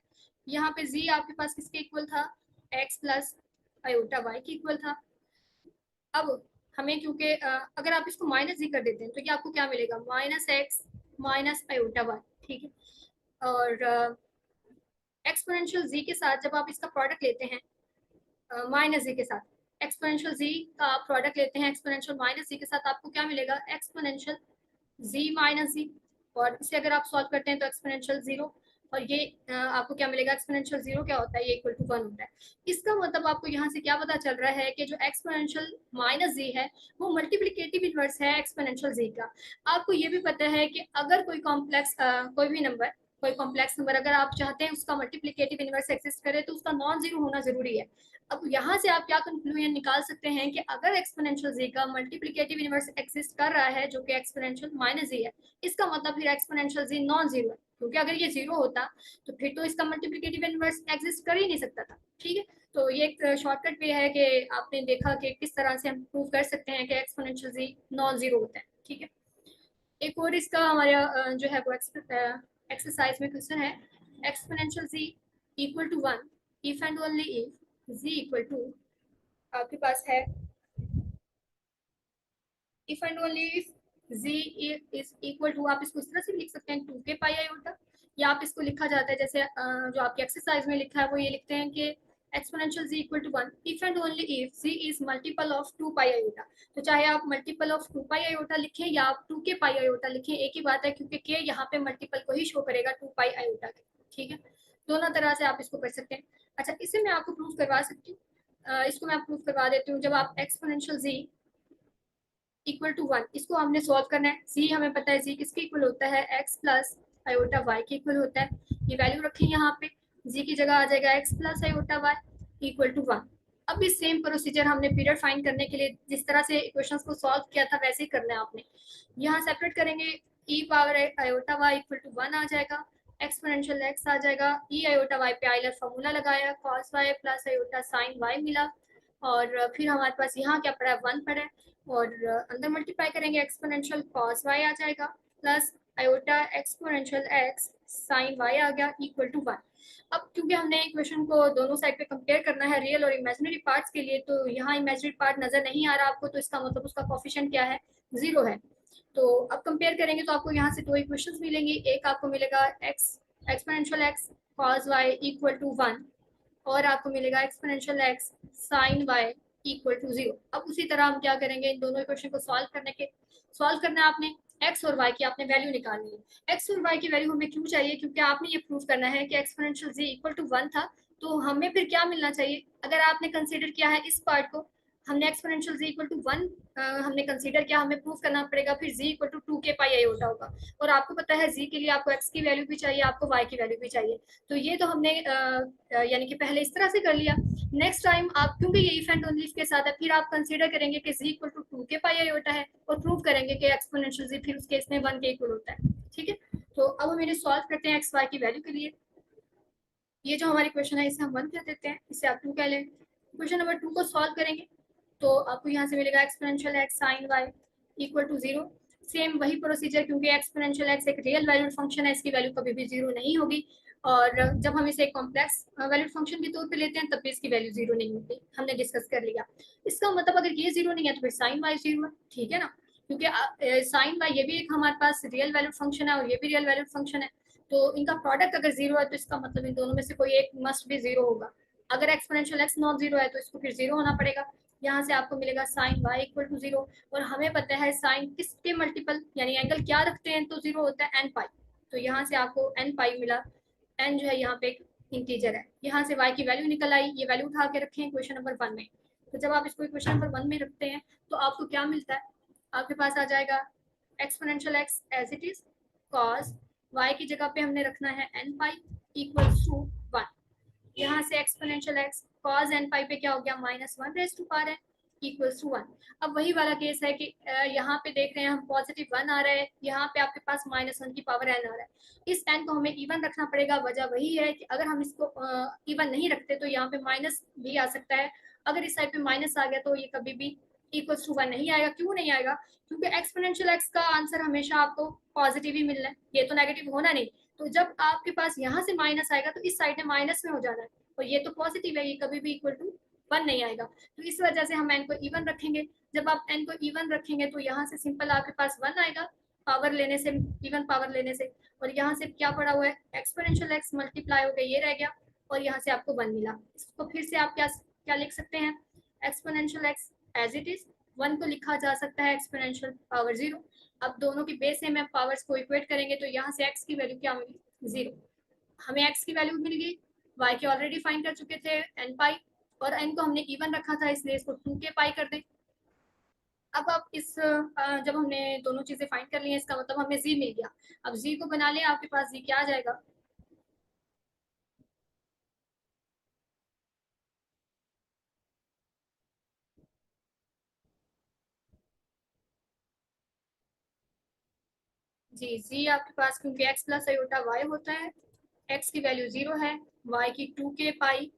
यहाँ पे जी आपके पास किसके इक्वल था, एक्स प्लस आयोटा वाई के इक्वल था। अब हमें क्योंकि अगर आप इसको माइनस जी कर देते हैं तो ये आपको क्या मिलेगा, -x माइनस आयोटा वाई, ठीक है। और एक्सपोनेंशियल जी के साथ जब आप इसका प्रोडक्ट लेते हैं माइनस जी के साथ, एक्सपोनेंशियल जी का आप प्रोडक्ट लेते हैं एक्सपोनेंशियल माइनस जी के साथ, आपको क्या मिलेगा एक्सपोनेंशियल जी माइनस जी, और इसे अगर आप सॉल्व करते हैं तो एक्सपोनेंशियल 0, और ये आपको क्या मिलेगा एक्सपोनेंशियल 0 क्या होता है, ये इक्वल टू 1 होता है। इसका मतलब आपको यहाँ से क्या पता चल रहा है कि जो एक्सपोनेंशियल माइनस जी है वो मल्टीप्लिकेटिव इनवर्स है एक्सपोनेंशियल जी का। आपको ये भी पता है कि अगर कोई कॉम्प्लेक्स कोई भी नंबर, कोई कॉम्प्लेक्स नंबर अगर आप चाहते हैं उसका मल्टीप्लिकेटिव इनवर्स एग्जिस्ट करे तो उसका नॉन जीरो होना जरूरी है। अब यहाँ से आप क्या कंक्लूजन निकाल सकते हैं कि अगर एक्सपोनेंशियल जी का मल्टीप्लिकेटिव इनवर्स एग्जिस्ट कर रहा है जो कि एक्सपोनेंशियल माइनस जी है, इसका मतलब फिर एक्सपोनेंशियल जी नॉन जीरो है, क्योंकि अगर ये जीरो होता तो फिर तो इसका मल्टीप्लिकेटिव इनवर्स एग्जिस्ट कर ही नहीं सकता था, ठीक है। तो ये एक शॉर्टकट भी है कि आपने देखा कि किस तरह से हम प्रूव कर सकते हैं कि एक्सपोनेंशियल जी नॉन जीरो होता है। ठीक है, एक और इसका हमारा जो है वो एक्सरसाइज में क्वेश्चन है, exponential z equal to one if and only if z equal to, आपके पास है if and only if z is equal to, आप इसको इस तरह से भी लिख सकते हैं 2 के पाई आयोटा, या आप इसको लिखा जाता है जैसे जो आपकी एक्सरसाइज में लिखा है वो ये लिखते हैं कि exponential z equal to one if and only if z is multiple of 2 pi iota. तो चाहे आप मल्टीपल ऑफ 2 पाई आयोटा लिखें या आप 2 के पाई आयोटा लिखें, एक ही बात है, क्योंकि के यहाँ पे मल्टीपल को ही शो करेगा 2 पाई आयोटा के। ठीक है, दोनों तरह से आप इसको कर सकते हैं। अच्छा, इसे मैं आपको प्रूव करवा सकती हूँ, इसको मैं प्रूव करवा देती हूँ। जब आप exponential z equal to one, इसको हमने सॉल्व करना है। जी हमें पता है जी किसके इक्वल होता है, एक्स प्लस आयोटा वाई के इक्वल होता है। ये वैल्यू रखें यहाँ पे, जी की जगह आ जाएगा x plus iota y equal to one. अब इस सेम प्रोसीजर हमने पीरियड फाइंड करने के लिए जिस तरह से इक्वेशंस को सॉल्व किया था वैसे ही करना है आपने। यहाँ सेपरेट करेंगे, e power iota y equal to one आ जाएगा, एक्सपोनेंशियल एक्स आ जाएगा, ई आयोटा वाई पे आइलर फॉर्मूला लगाया, cos y plus iota sine y मिला, और फिर हमारे पास यहाँ क्या पड़ा है, वन पड़ा है, और अंदर मल्टीप्लाई करेंगे एक्सपोनेंशियल कॉस वाई आ जाएगा plus iota exponential x sine y आ गया इक्वल टू वन। अब क्योंकि हमने इक्वेशन को दोनों साइड पे कंपेयर करना है रियल और इमेजिनरी पार्ट्स के लिए, तो यहाँ इमेजिनरी पार्ट नजर नहीं आ रहा आपको, तो इसका मतलब उसका कोफिशिएंट क्या है, जीरो है। तो अब कंपेयर करेंगे तो आपको यहाँ से दो इक्वेशंस मिलेंगी, एक आपको मिलेगा x exponential x cos y equal to one, और आपको मिलेगा exponential x sine y equal to zero. अब उसी तरह हम क्या करेंगे, इन दोनों इक्वेशन को सॉल्व करना है आपने, एक्स और वाई की आपने वैल्यू निकालनी है। एक्स और वाई की वैल्यू हमें क्यों चाहिए, क्योंकि आपने ये प्रूव करना है कि exponential z equal to one था, तो हमें फिर क्या मिलना चाहिए, अगर आपने कंसीडर किया है इस पार्ट को, हमने exponential z equal to one हमने कंसीडर किया, हमें प्रूव करना पड़ेगा फिर जी इक्वल टू टू के पाई आयोटा होगा। और आपको पता है जी के लिए आपको एक्स की वैल्यू भी चाहिए, आपको वाई की वैल्यू भी चाहिए। तो ये तो हमने यानी कि पहले इस तरह से कर लिया। नेक्स्ट टाइम आप, क्योंकि ये इफ एंड ओनली के साथ है, फिर आप कंसीडर करेंगे कि जी इक्वल टू टू के पाई आयोटा है, और प्रूव करेंगे कि एक्सपोनेंशियल जी फिर उस केस में वन के इक्वल होता है। ठीक है, तो अब हम इन्हें सॉल्व करते हैं एक्स वाई की वैल्यू के लिए। ये जो हमारी क्वेश्चन है इसे हम वन कह देते हैं, इसे आप टू कह लें। क्वेश्चन नंबर टू को सॉल्व करेंगे तो आपको यहाँ से मिलेगा exponential x sine y equal to zero. Same वही प्रोसीजर, क्योंकि एक्सपोनेंशियल एक्स एक रियल वैल्यूड फंक्शन है, इसकी वैल्यू कभी भी जीरो नहीं होगी, और जब हम इसे एक कॉम्प्लेक्स वैल्यूड फंक्शन के तौर पे लेते हैं तब भी इसकी वैल्यू जीरो नहीं होती, हमने डिस्कस कर लिया। इसका मतलब अगर ये जीरो नहीं है तो फिर साइन वाई जीरो है। ठीक है ना, क्योंकि साइन वाई ये भी एक हमारे पास रियल वैल्यूड फंक्शन है और ये भी रियल वैल्यूड फंक्शन है, तो इनका प्रोडक्ट अगर जीरो है तो इसका मतलब इन दोनों में से कोई एक मस्ट भी जीरो होगा। अगर एक्सपोनेंशियल एक्स नॉन जीरो है तो इसको फिर जीरो होना पड़ेगा। यहाँ से आपको मिलेगा sine y equal to zero, और हमें पता है साइन किसके मल्टीपल यानी एंगल क्या रखते हैं तो जीरो होता है एन पाई, तो यहाँ से आपको एन पाई मिला। एन जो है यहाँ पे एक इंटीजर है, यहाँ से वाई की वैल्यू निकल आई, ये वैल्यू उठा के रखें इक्वेशन नंबर वन में। तो जब आप इसको इक्वेशन नंबर वन में रखते हैं तो आपको क्या मिलता है, आपके पास आ जाएगा exponential x as it is cos y की जगह पे हमने रखना है n pi equals to one. यहाँ से exponential x cos n pi पे क्या हो गया, minus one raise to power है इक्वल्स टू वन। अब वही वाला केस है कि यहाँ पे देख रहे हैं हम पॉजिटिव वन आ रहा है, यहाँ पे आपके पास माइनस वन की पावर n आ रहा है। इस n को हमें इवन रखना पड़ेगा, वजह वही है कि अगर हम इसको इवन नहीं रखते तो यहाँ पे माइनस भी आ सकता है, अगर इस साइड पे माइनस आ गया तो ये कभी भी इक्वल्स टू वन नहीं आएगा। क्यों नहीं आएगा, क्योंकि एक्सपोनेंशियल एक्स का आंसर हमेशा आपको पॉजिटिव ही मिलना है, ये तो नेगेटिव होना नहीं। तो जब आपके पास यहाँ से माइनस आएगा तो इस साइड में माइनस में हो जाना है, और ये तो पॉजिटिव है, ये कभी भी इक्वल टू वन नहीं आएगा। तो इस वजह से हम एन को इवन रखेंगे। जब आप एन को इवन रखेंगे तो यहाँ से सिंपल आपके पास वन आएगा पावर लेने से, इवन पावर लेने से, और यहाँ से क्या पड़ा हुआ है एक्सपोनेंशियल एक्स मल्टीप्लाई हो गया, ये रह गया, और यहाँ से आपको वन मिला। इसको फिर से आप क्या क्या लिख सकते हैं, exponential x as it is, one को लिखा जा सकता है एक्सपोनेंशियल पावर जीरो। अब दोनों की बेस है, मैं पावर्स को इक्वेट करेंगे तो यहाँ से x की वैल्यू क्या मिली, जीरो। हमें x की वैल्यू मिल गई, y की ऑलरेडी फाइंड कर चुके थे n पाई, और n को हमने इवन रखा था इसलिए इसको 2 के पाई कर दें। अब आप इस जब हमने दोनों चीजें फाइंड कर ली हैं इसका मतलब हमें z मिल गया। अब z को बना ले, आपके पास z क्या आ जाएगा, जी z आपके पास, क्योंकि x प्लस आयोटा y होता है, x की वैल्यू जीरो है, y की 2 के पाई,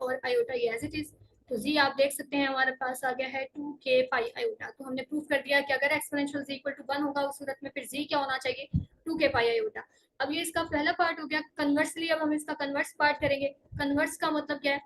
और आयोटा ये एज इट इज। तो जी आप देख सकते हैं हमारे पास आ गया है 2k पाई आयोटा। तो हमने प्रूव कर दिया कि अगर एक्सपोनेंशियल जी इक्वल टू 1 होगा उस सूरत में फिर जी क्या होना चाहिए, 2k पाई आयोटा। अब ये इसका पहला पार्ट हो गया। कन्वर्सली अब हम इसका कन्वर्स पार्ट करेंगे। कन्वर्स का मतलब क्या है,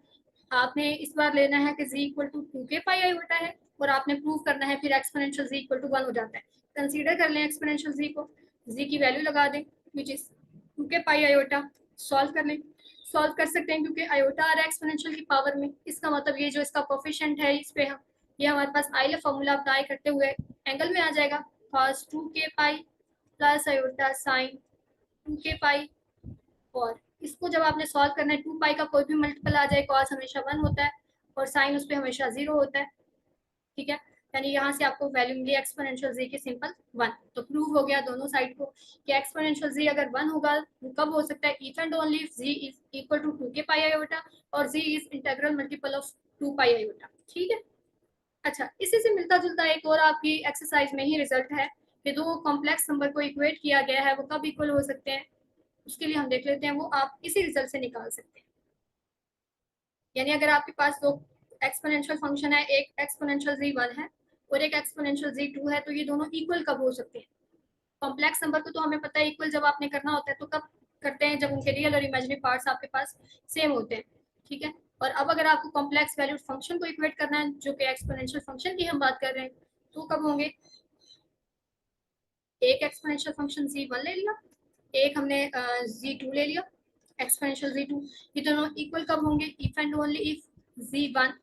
आपने इस बार लेना है कि z equal to 2k pi iota है और आपने प्रूव करना है फिर एक्सपोनेंशियल जी इक्वल टू 1 हो जाता है। कंसीडर कर लें एक्सपोनेंशियल जी को, जी की वैल्यू लगा दें which is 2k pi iota. Solve कर लें, सॉल्व कर सकते हैं क्योंकि आयोटा आ रहा है एक्सपोनेंशियल की पावर में। इसका मतलब ये जो इसका कोफिशिएंट है इस पे हम ये हमारे पास आइलर फॉर्मूला अप्लाई करते हुए एंगल में आ जाएगा cos 2k pi plus iota sign 2k पाई। और इसको जब आपने सॉल्व करना है 2 पाई का कोई भी मल्टीपल आ जाए cos हमेशा 1 होता है और साइन उस पर हमेशा 0 होता है। ठीक है, यानी यहाँ से आपको वैल्यू मिली एक्सपोनेंशियल जी की सिंपल 1। तो प्रूव हो गया दोनों साइड को कि एक्सपोनेंशियल जी अगर 1 होगा वो कब हो सकता है, if and only if z is equal to 2k pi iota और z is integral multiple of 2 pi iota. ठीक है, अच्छा इसी से मिलता जुलता एक और आपकी एक्सरसाइज में ही रिजल्ट है कि दो कॉम्प्लेक्स नंबर को इक्वेट किया गया है वो कब इक्वल हो सकते हैं। उसके लिए हम देख लेते हैं, वो आप इसी रिजल्ट से निकाल सकते हैं। यानी अगर आपके पास दो एक्सपोनेंशियल फंक्शन है, एक एक्सपोनेंशियल जी 1 है और एक एक्सपोनेंशियल जी 2 है, तो ये दोनों इक्वल कब हो सकते हैं। कॉम्प्लेक्स नंबर को तो हमें पता है इक्वल जब आपने करना होता है तो कब करते हैं, जब उनके रियल और इमेजिनरी पार्ट्स आपके पास सेम होते हैं। ठीक है, और अब अगर आपको कॉम्प्लेक्स वैल्यूड फंक्शन को इक्वेट करना है जो कि एक्सपोनेंशियल फंक्शन की हम बात कर रहे हैं, तो कब होंगे, एक एक्सपोनेंशियल फंक्शन जी 1 ले लिया, एक हमने जी 2 ले लिया एक्सपोनेंशियल जी 2। ये दोनों इक्वल कब होंगे, if and only if z 1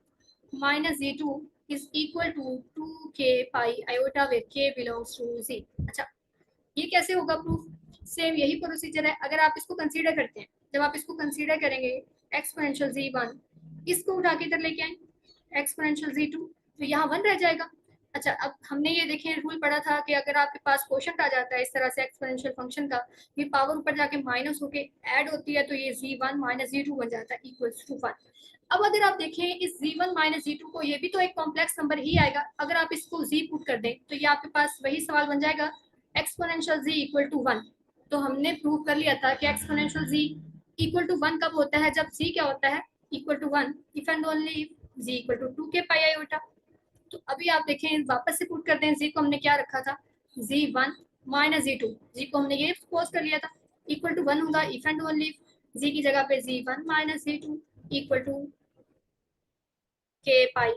minus z 2 is equal to 2k pi iota with k belongs to z. अच्छा ये कैसे होगा प्रूफ, सेम यही प्रोसीजर है। अगर आप इसको कंसीडर करते हैं, जब आप इसको कंसीडर करेंगे एक्सपोनेंशियल जी 1 इसको उठा के इधर लेके आए एक्सपोनेंशियल जी 2 तो यहाँ 1 रह जाएगा। अच्छा अब हमने ये देखें रूल पढ़ा था कि अगर आपके पास क्वोशंट आ जाता है इस तरह से एक्सपोनेंशियल फंक्शन का, ये पावर ऊपर जाके माइनस होके ऐड होती है तो ये जी 1 माइनस जी 2 बन जाता है इक्वल्स टू 1। अब अगर आप देखें इस जी 1 माइनस जी 2 को, ये भी तो एक कॉम्प्लेक्स नंबर ही आएगा। अगर आप इसको जी पुट कर दें तो ये आपके पास वही सवाल बन जाएगा एक्सपोनेंशियल जी इक्वल टू 1। तो हमने प्रूव कर लिया था कि एक्सपोनेंशियल जी इक्वल टू 1 कब होता है, जब जी क्या होता है equal to 1 if and only if z equal to 2k pi iota. तो अभी आप देखें वापस से पुट करते हैं, जी को हमने क्या रखा था जी 1 माइनस जी 2, जी को हमने ये सपोज कर लिया था इक्वल टू 1 होगा if and only if z की जगह पे z 1 minus z 2 equal to k pi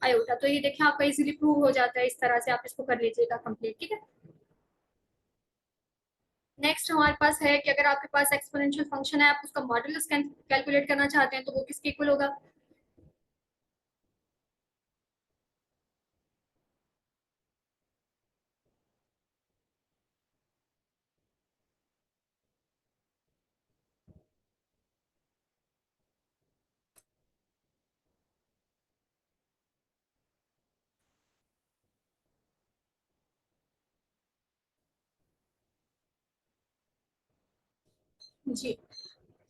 iota. तो ये देखें आपका इजीली प्रूव हो जाता है, इस तरह से आप इसको कर लीजिएगा कंप्लीट। ठीक है, नेक्स्ट हमारे पास है कि अगर आपके पास एक्सपोनेंशियल फंक्शन है, आप उसका मॉडुलस कैलकुलेट करना चाहते हैं तो वो किसके इक्वल होगा, जी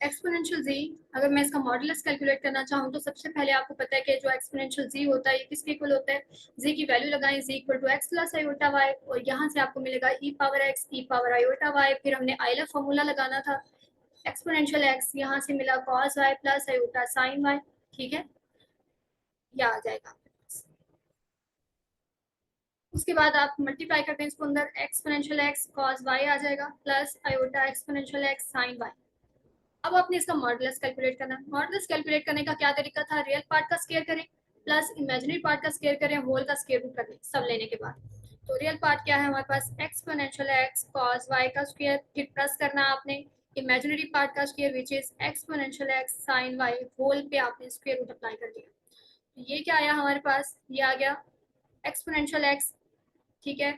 एक्सपोनेंशियल जी। अगर मैं इसका मॉडुलस कैलकुलेट करना चाहूँ तो सबसे पहले आपको पता है कि जो एक्सपोनेंशियल जी होता है ये किसके इक्वल होता है, जी की वैल्यू लगाएं z equal to x plus iota y और यहाँ से आपको मिलेगा e power x e power iota y. फिर हमने आइलर फॉर्मूला लगाना था एक्सपोनेंशियल एक्स, यहाँ से मिला cos y plus iota sine y. ठीक है, यह आ जाएगा। उसके बाद आप मल्टीप्लाई करते हैं इसको अंदर, एक्सपोनेंशियल एक्स कॉस वाई आ जाएगा plus iota exponential x sine y. अब आपने इसका मॉडुलस कैलकुलेट करना है। मॉडुलस कैलकुलेट करने का क्या तरीका था, रियल पार्ट का स्केयर करें प्लस इमेजिनरी पार्ट का स्केयर करें, होल का स्केयर रूट कर लें सब लेने के बाद। तो रियल पार्ट क्या है हमारे पास एक्सपोनेंशियल एक्स कॉस वाई का स्केयर, फिर प्लस करना आपने इमेजिनरी पार्ट का square which is exponential x sine y, whole पे आपने स्केयर रूट अप्लाई कर दिया। ये क्या आया हमारे पास, ये आ गया एक्सपोनेंशियल एक्स। ठीक है,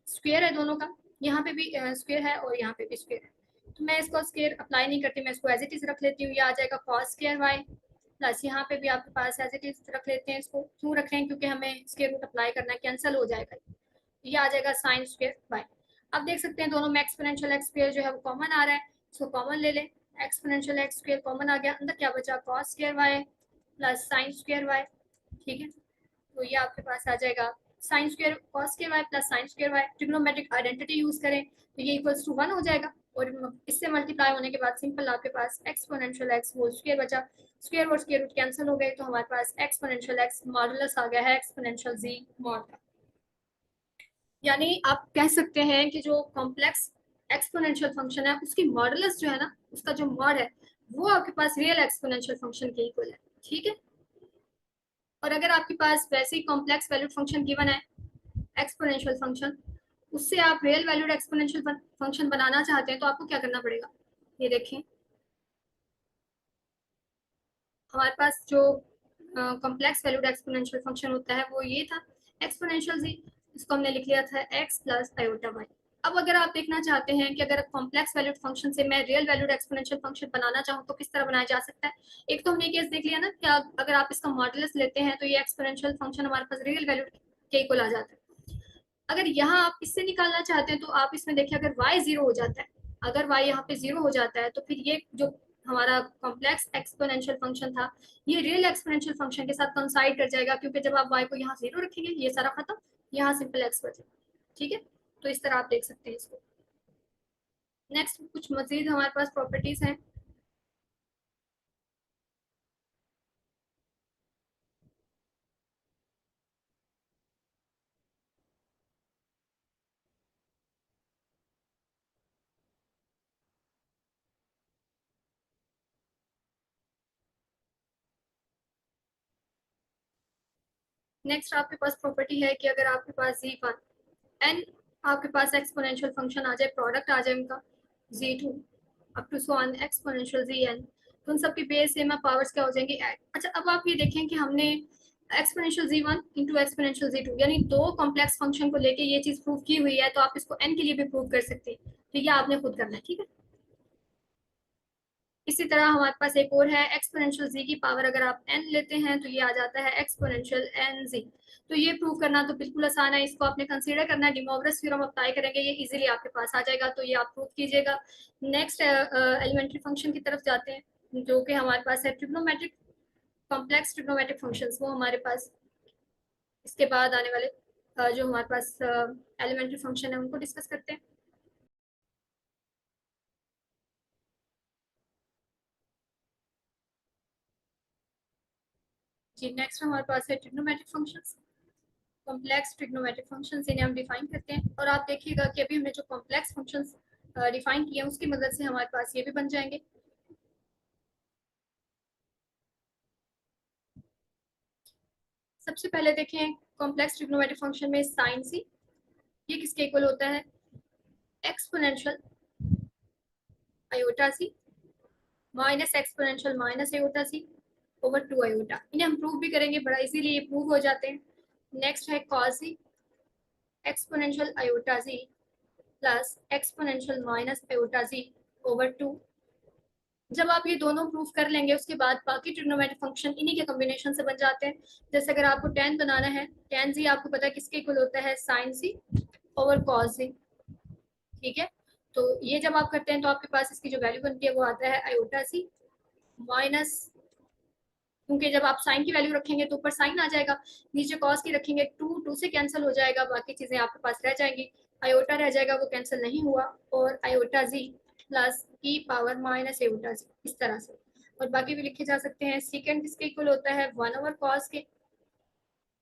स्क्वायर है दोनों का, यहाँ पे भी स्क्वायर है और यहाँ पे भी स्क्वायर है। तो मैं इसको स्क्वायर अप्लाई नहीं करती, मैं इसको एज इट इज रख लेती हूँ। ये आ जाएगा कॉस स्क्वायर वाई प्लस यहाँ पे भी आपके पास एज इट इज रख लेते हैं। इसको क्यों रख रहे हैं, क्योंकि हमें स्क्वायर रूट अप्लाई करना है, कैंसिल हो जाएगा। ये आ जाएगा साइन स्क्वायर वाई। अब देख सकते हैं दोनों में एक्सपोनेंशियल एक्स स्क्वायर जो है वो कॉमन आ रहा है, इसको कॉमन ले लें। एक्सपोनेंशियल एक्स स्क्वायर कॉमन आ गया, अंदर क्या बचा cos square y plus sine square y. ठीक है, तो ये आपके पास आ जाएगा साइन स्क्वायर कॉस के y plus sine square y. Trigonometric identity use करें तो ये इक्वल्स टू 1 हो जाएगा। और इससे मल्टीप्लाई होने के बाद सिंपल आपके पास एक्सपोनेंशियल एक्स होल स्क्वायर बचा, स्क्वायर और स्क्वायर रूट कैंसिल हो गए, तो हमारे पास एक्सपोनेंशियल एक्स मॉडुलस आ गया है एक्सपोनेंशियल जी मॉड का। यानी आप कह सकते हैं कि जो कॉम्प्लेक्स एक्सपोनेंशियल फंक्शन है उसकी मॉडुलस जो है ना, उसका जो मॉड है वो आपके पास रियल एक्सपोनेंशियल फंक्शन के इक्वल है। ठीक है, और अगर आपके पास वैसे ही कॉम्प्लेक्स वैल्यूड फंक्शन गिवन है एक्सपोनेंशियल फंक्शन, उससे आप रियल वैल्यूड एक्सपोनेंशियल फंक्शन बनाना चाहते हैं तो आपको क्या करना पड़ेगा, ये देखें। हमारे पास जो कॉम्प्लेक्स वैल्यूड एक्सपोनेंशियल फंक्शन होता है वो ये था एक्सपोनेंशियल जी, इसको हमने लिख लिया था एक्स प्लस आयोटा वाई। अब अगर आप देखना चाहते हैं कि अगर कॉम्प्लेक्स वैल्यूड फंक्शन से मैं रियल वैल्यूड एक्सपोनेंशियल फंक्शन बनाना चाहूँ तो किस तरह बनाया जा सकता है। एक तो हमने केस देख लिया ना कि अगर आप इसका मॉडुलस लेते हैं तो ये एक्सपोनेंशियल फंक्शन हमारे पास रियल वैल्यूड के इक्वल आ जाता है। अगर यहाँ आप इससे निकालना चाहते हैं तो आप इसमें देखिए, अगर y जीरो हो जाता है, अगर y यहाँ पे जीरो हो जाता है तो फिर ये जो हमारा कॉम्प्लेक्स एक्सपोनेंशियल फंक्शन था ये रियल एक्सपोनेंशियल फंक्शन के साथ कंसाइड कर जाएगा, क्योंकि जब आप y को यहाँ जीरो रखेंगे ये सारा खत्म, यहाँ सिंपल x बचेगा। ठीक है, तो इस तरह आप देख सकते हैं इसको। नेक्स्ट कुछ मजीद हमारे पास प्रॉपर्टीज हैं। नेक्स्ट आपके पास प्रॉपर्टी है कि अगर आपके पास जी वन एन आपके पास एक्सपोनेंशियल फंक्शन आ जाए, प्रोडक्ट आ जाए उनका z2 up to so on exponential zn, तो उन सबकी बेस सेम पावर्स क्या हो जाएंगी ऐड। अच्छा, अब आप ये देखें कि हमने exponential z1 into exponential z2 यानी दो कॉम्प्लेक्स फंक्शन को लेके ये चीज प्रूव की हुई है, तो आप इसको n के लिए भी प्रूव कर सकते हैं, तो ये आपने खुद करना है। ठीक है, इसी तरह हमारे पास एक और है एक्सपोनेंशियल z की पावर अगर आप n लेते हैं तो ये आ जाता है एक्सपोनेंशियल nz। तो ये प्रूव करना तो बिल्कुल आसान है, इसको आपने कंसीडर करना है, डिमोवरस थ्योरम अप्लाई करेंगे ये इजीली आपके पास आ जाएगा, तो ये आप प्रूव कीजिएगा। नेक्स्ट एलिमेंट्री फंक्शन की तरफ जाते हैं जो कि हमारे पास है ट्रिग्नोमेट्रिक कॉम्प्लेक्स ट्रिग्नोमेट्रिक फंक्शंस, वो हमारे पास इसके बाद आने वाले जो हमारे पास एलिमेंट्री फंक्शन है उनको डिस्कस करते हैं। जी, नेक्स्ट हमारे पास है trigonometric functions, complex trigonometric functions, इन्हें हम डिफाइन करते हैं। और आप देखिएगा कि अभी हमने जो कॉम्प्लेक्स फंक्शंस डिफाइन किए हैं उसकी मदद से हमारे पास ये भी बन जाएंगे। सबसे पहले देखें कॉम्प्लेक्स ट्रिग्नोमेट्रिक फंक्शन में साइन सी, ये किसके इक्वल होता है, exponential iota c minus exponential minus iota c over two iota. इन्हें हम प्रूव भी करेंगे, बड़ा इजीली ये प्रूव हो जाते हैं। नेक्स्ट है cos c exponential iota c plus exponential minus iota c over two. जब आप ये दोनों प्रूफ कर लेंगे उसके बाद बाकी ट्रिग्नोमेट्रिक फंक्शन इन्हीं के कॉम्बिनेशन से बन जाते हैं। जैसे अगर आपको tan बनाना है, tan जी आपको पता है किसके इक्वल होता है, साइन सी ओवर कॉस जी। ठीक है, तो ये जब आप करते हैं तो आपके पास इसकी जो वैल्यू बनती है वो आता है आयोटा सी माइनस, क्योंकि जब आप साइन की वैल्यू रखेंगे तो ऊपर साइन आ जाएगा, नीचे कॉस की रखेंगे टू टू से कैंसिल हो जाएगा, बाकी चीजें आपके पास रह जाएंगी, आयोटा रह जाएगा वो कैंसिल नहीं हुआ, और आयोटा जी प्लस ई पावर माइनस आयोटा जी, इस तरह से। और बाकी भी लिखे जा सकते हैं। सेकेंड किसके इक्वल होता है, वन ओवर कॉस के,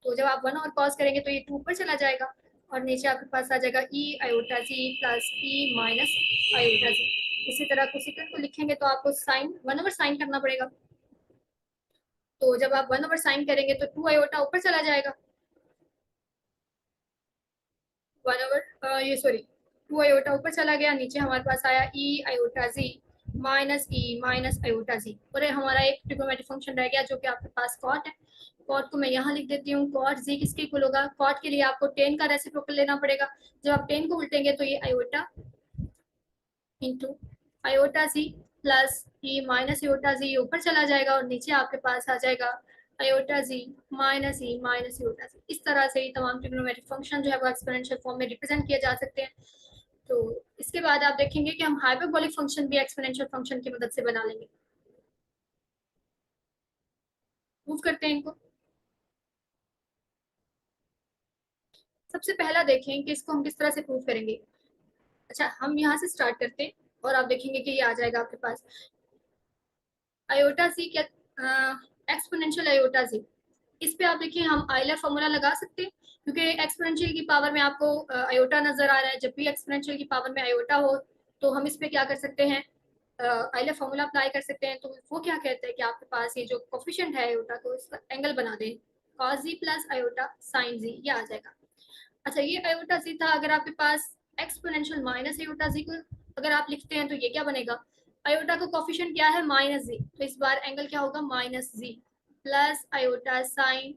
तो जब आप वन ओवर कॉस करेंगे तो ये टू ऊपर चला जाएगा और नीचे आपके पास आ जाएगा e iota z plus E minus iota जी। इसी तरह कोसेकेंड को लिखेंगे तो आपको साइन वन ओवर साइन करना पड़ेगा, तो जब आप वन ओवर साइन करेंगे तो टू आयोटा ऊपर चला जाएगा, वन ओवर ये सॉरी टू आयोटा ऊपर चला गया, नीचे हमारे पास आया ई आयोटा जी माइनस आयोटा जी, और हमारा एक ट्रिग्नोमेट्रिक फंक्शन रह गया जो कि आपके पास कॉट है। कॉट को मैं यहाँ लिख देती हूँ, कॉट जी किसके इक्वल होगा, कॉट के लिए आपको टेन का रेसिप्रोकल लेना पड़ेगा, जब आप टेन को उल्टेंगे तो ये iota into iota z plus E minus iota जी ऊपर चला जाएगा और नीचे आपके पास आ जाएगा आयोटा जी माइनस आयोटा जी। इस तरह से ही तमाम ट्रिग्नोमेट्रिक फंक्शन जो है वो एक्सपोनेंशियल फॉर्म में रिप्रेजेंट किए जा सकते हैं। तो इसके बाद आप देखेंगे कि हम हाइपरबोलिक फंक्शन भी एक्सपोनेंशियल फंक्शन की मदद से बना लेंगे। मूव करते हैं इनको। सबसे पहला देखें कि इसको हम किस तरह से प्रूव करेंगे। अच्छा, हम यहाँ से स्टार्ट करते हैं। और आप देखेंगे कि ये आ जाएगा आपके पास आयोटा सी क्या, एक्सपोनेंशियल आयोटा सी। इस पे आप देखिए हम आइलर फॉर्मूला लगा सकते हैं, क्योंकि एक्सपोनेंशियल की पावर में आपको आयोटा नजर आ रहा है। जब भी एक्सपोनेंशियल की पावर में आयोटा हो तो हम इस पे क्या कर सकते हैं, आइलर फॉर्मूला अप्लाई कर सकते हैं। तो वो क्या कहते हैं कि आपके पास ये जो कोफिशिएंट है आयोटा को इसका एंगल बना दें, cos जी प्लस आयोटा साइन जी, ये आ जाएगा। अच्छा, ये आयोटा जी था। अगर आपके पास एक्सपोनेंशियल माइनस आयोटा जी को अगर आप लिखते हैं तो ये क्या बनेगा, आयोटा का कोफिशिएंट क्या है, माइनस जी, तो इस बार एंगल क्या होगा, माइनस जी प्लस आयोटा साइन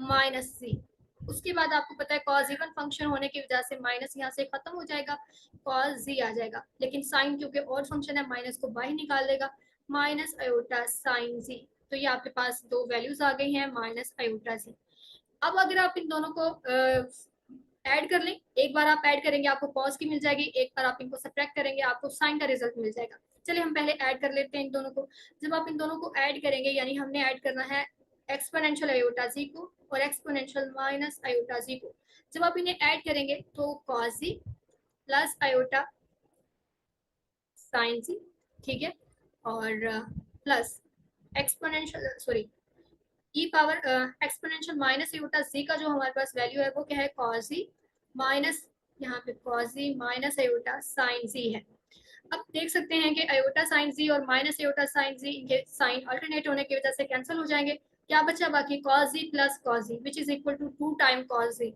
माइनस जी। उसके बाद आपको पता है कॉस इवन फंक्शन होने की वजह से माइनस यहाँ से खत्म हो जाएगा, कॉस जी आ जाएगा। लेकिन साइन क्योंकि और फंक्शन है, माइनस को बाहर निकाल देगा, माइनस आयोटा साइन जी। तो ये आपके पास दो वैल्यूज आ गई हैं, माइनस आयोटा जी। अब अगर आप इन दोनों को ऐड कर लें, एक बार आप ऐड करेंगे आपको कॉस की मिल जाएगी, एक बार आप इनको सब्ट्रैक्ट करेंगे आपको साइन का रिजल्ट मिल जाएगा। चलिए हम पहले ऐड कर लेते हैं इन दोनों को। जब आप इन दोनों को ऐड करेंगे, यानी हमने ऐड करना है एक्सपोनेंशियल आयोटा जी को और एक्सपोनेंशियल माइनस आयोटा जी को। जब आप इन्हें ऐड करेंगे तो cos z plus iota sine जी, ठीक है, और प्लस एक्सपोनेंशियल सॉरी ई पावर एक्सपोनेंशियल माइनस आयोटा जी का जो हमारे पास वैल्यू है वो क्या है, कॉस जी माइनस, यहाँ पे cos z minus iota sine जी है। अब देख सकते हैं कि आयोटा साइन जी और माइनस आयोटा साइन जी, इनके साइन अल्टरनेट होने की वजह से कैंसिल हो जाएंगे। क्या बचा बाकी, cos z plus cos z which is equal to 2 time cos z.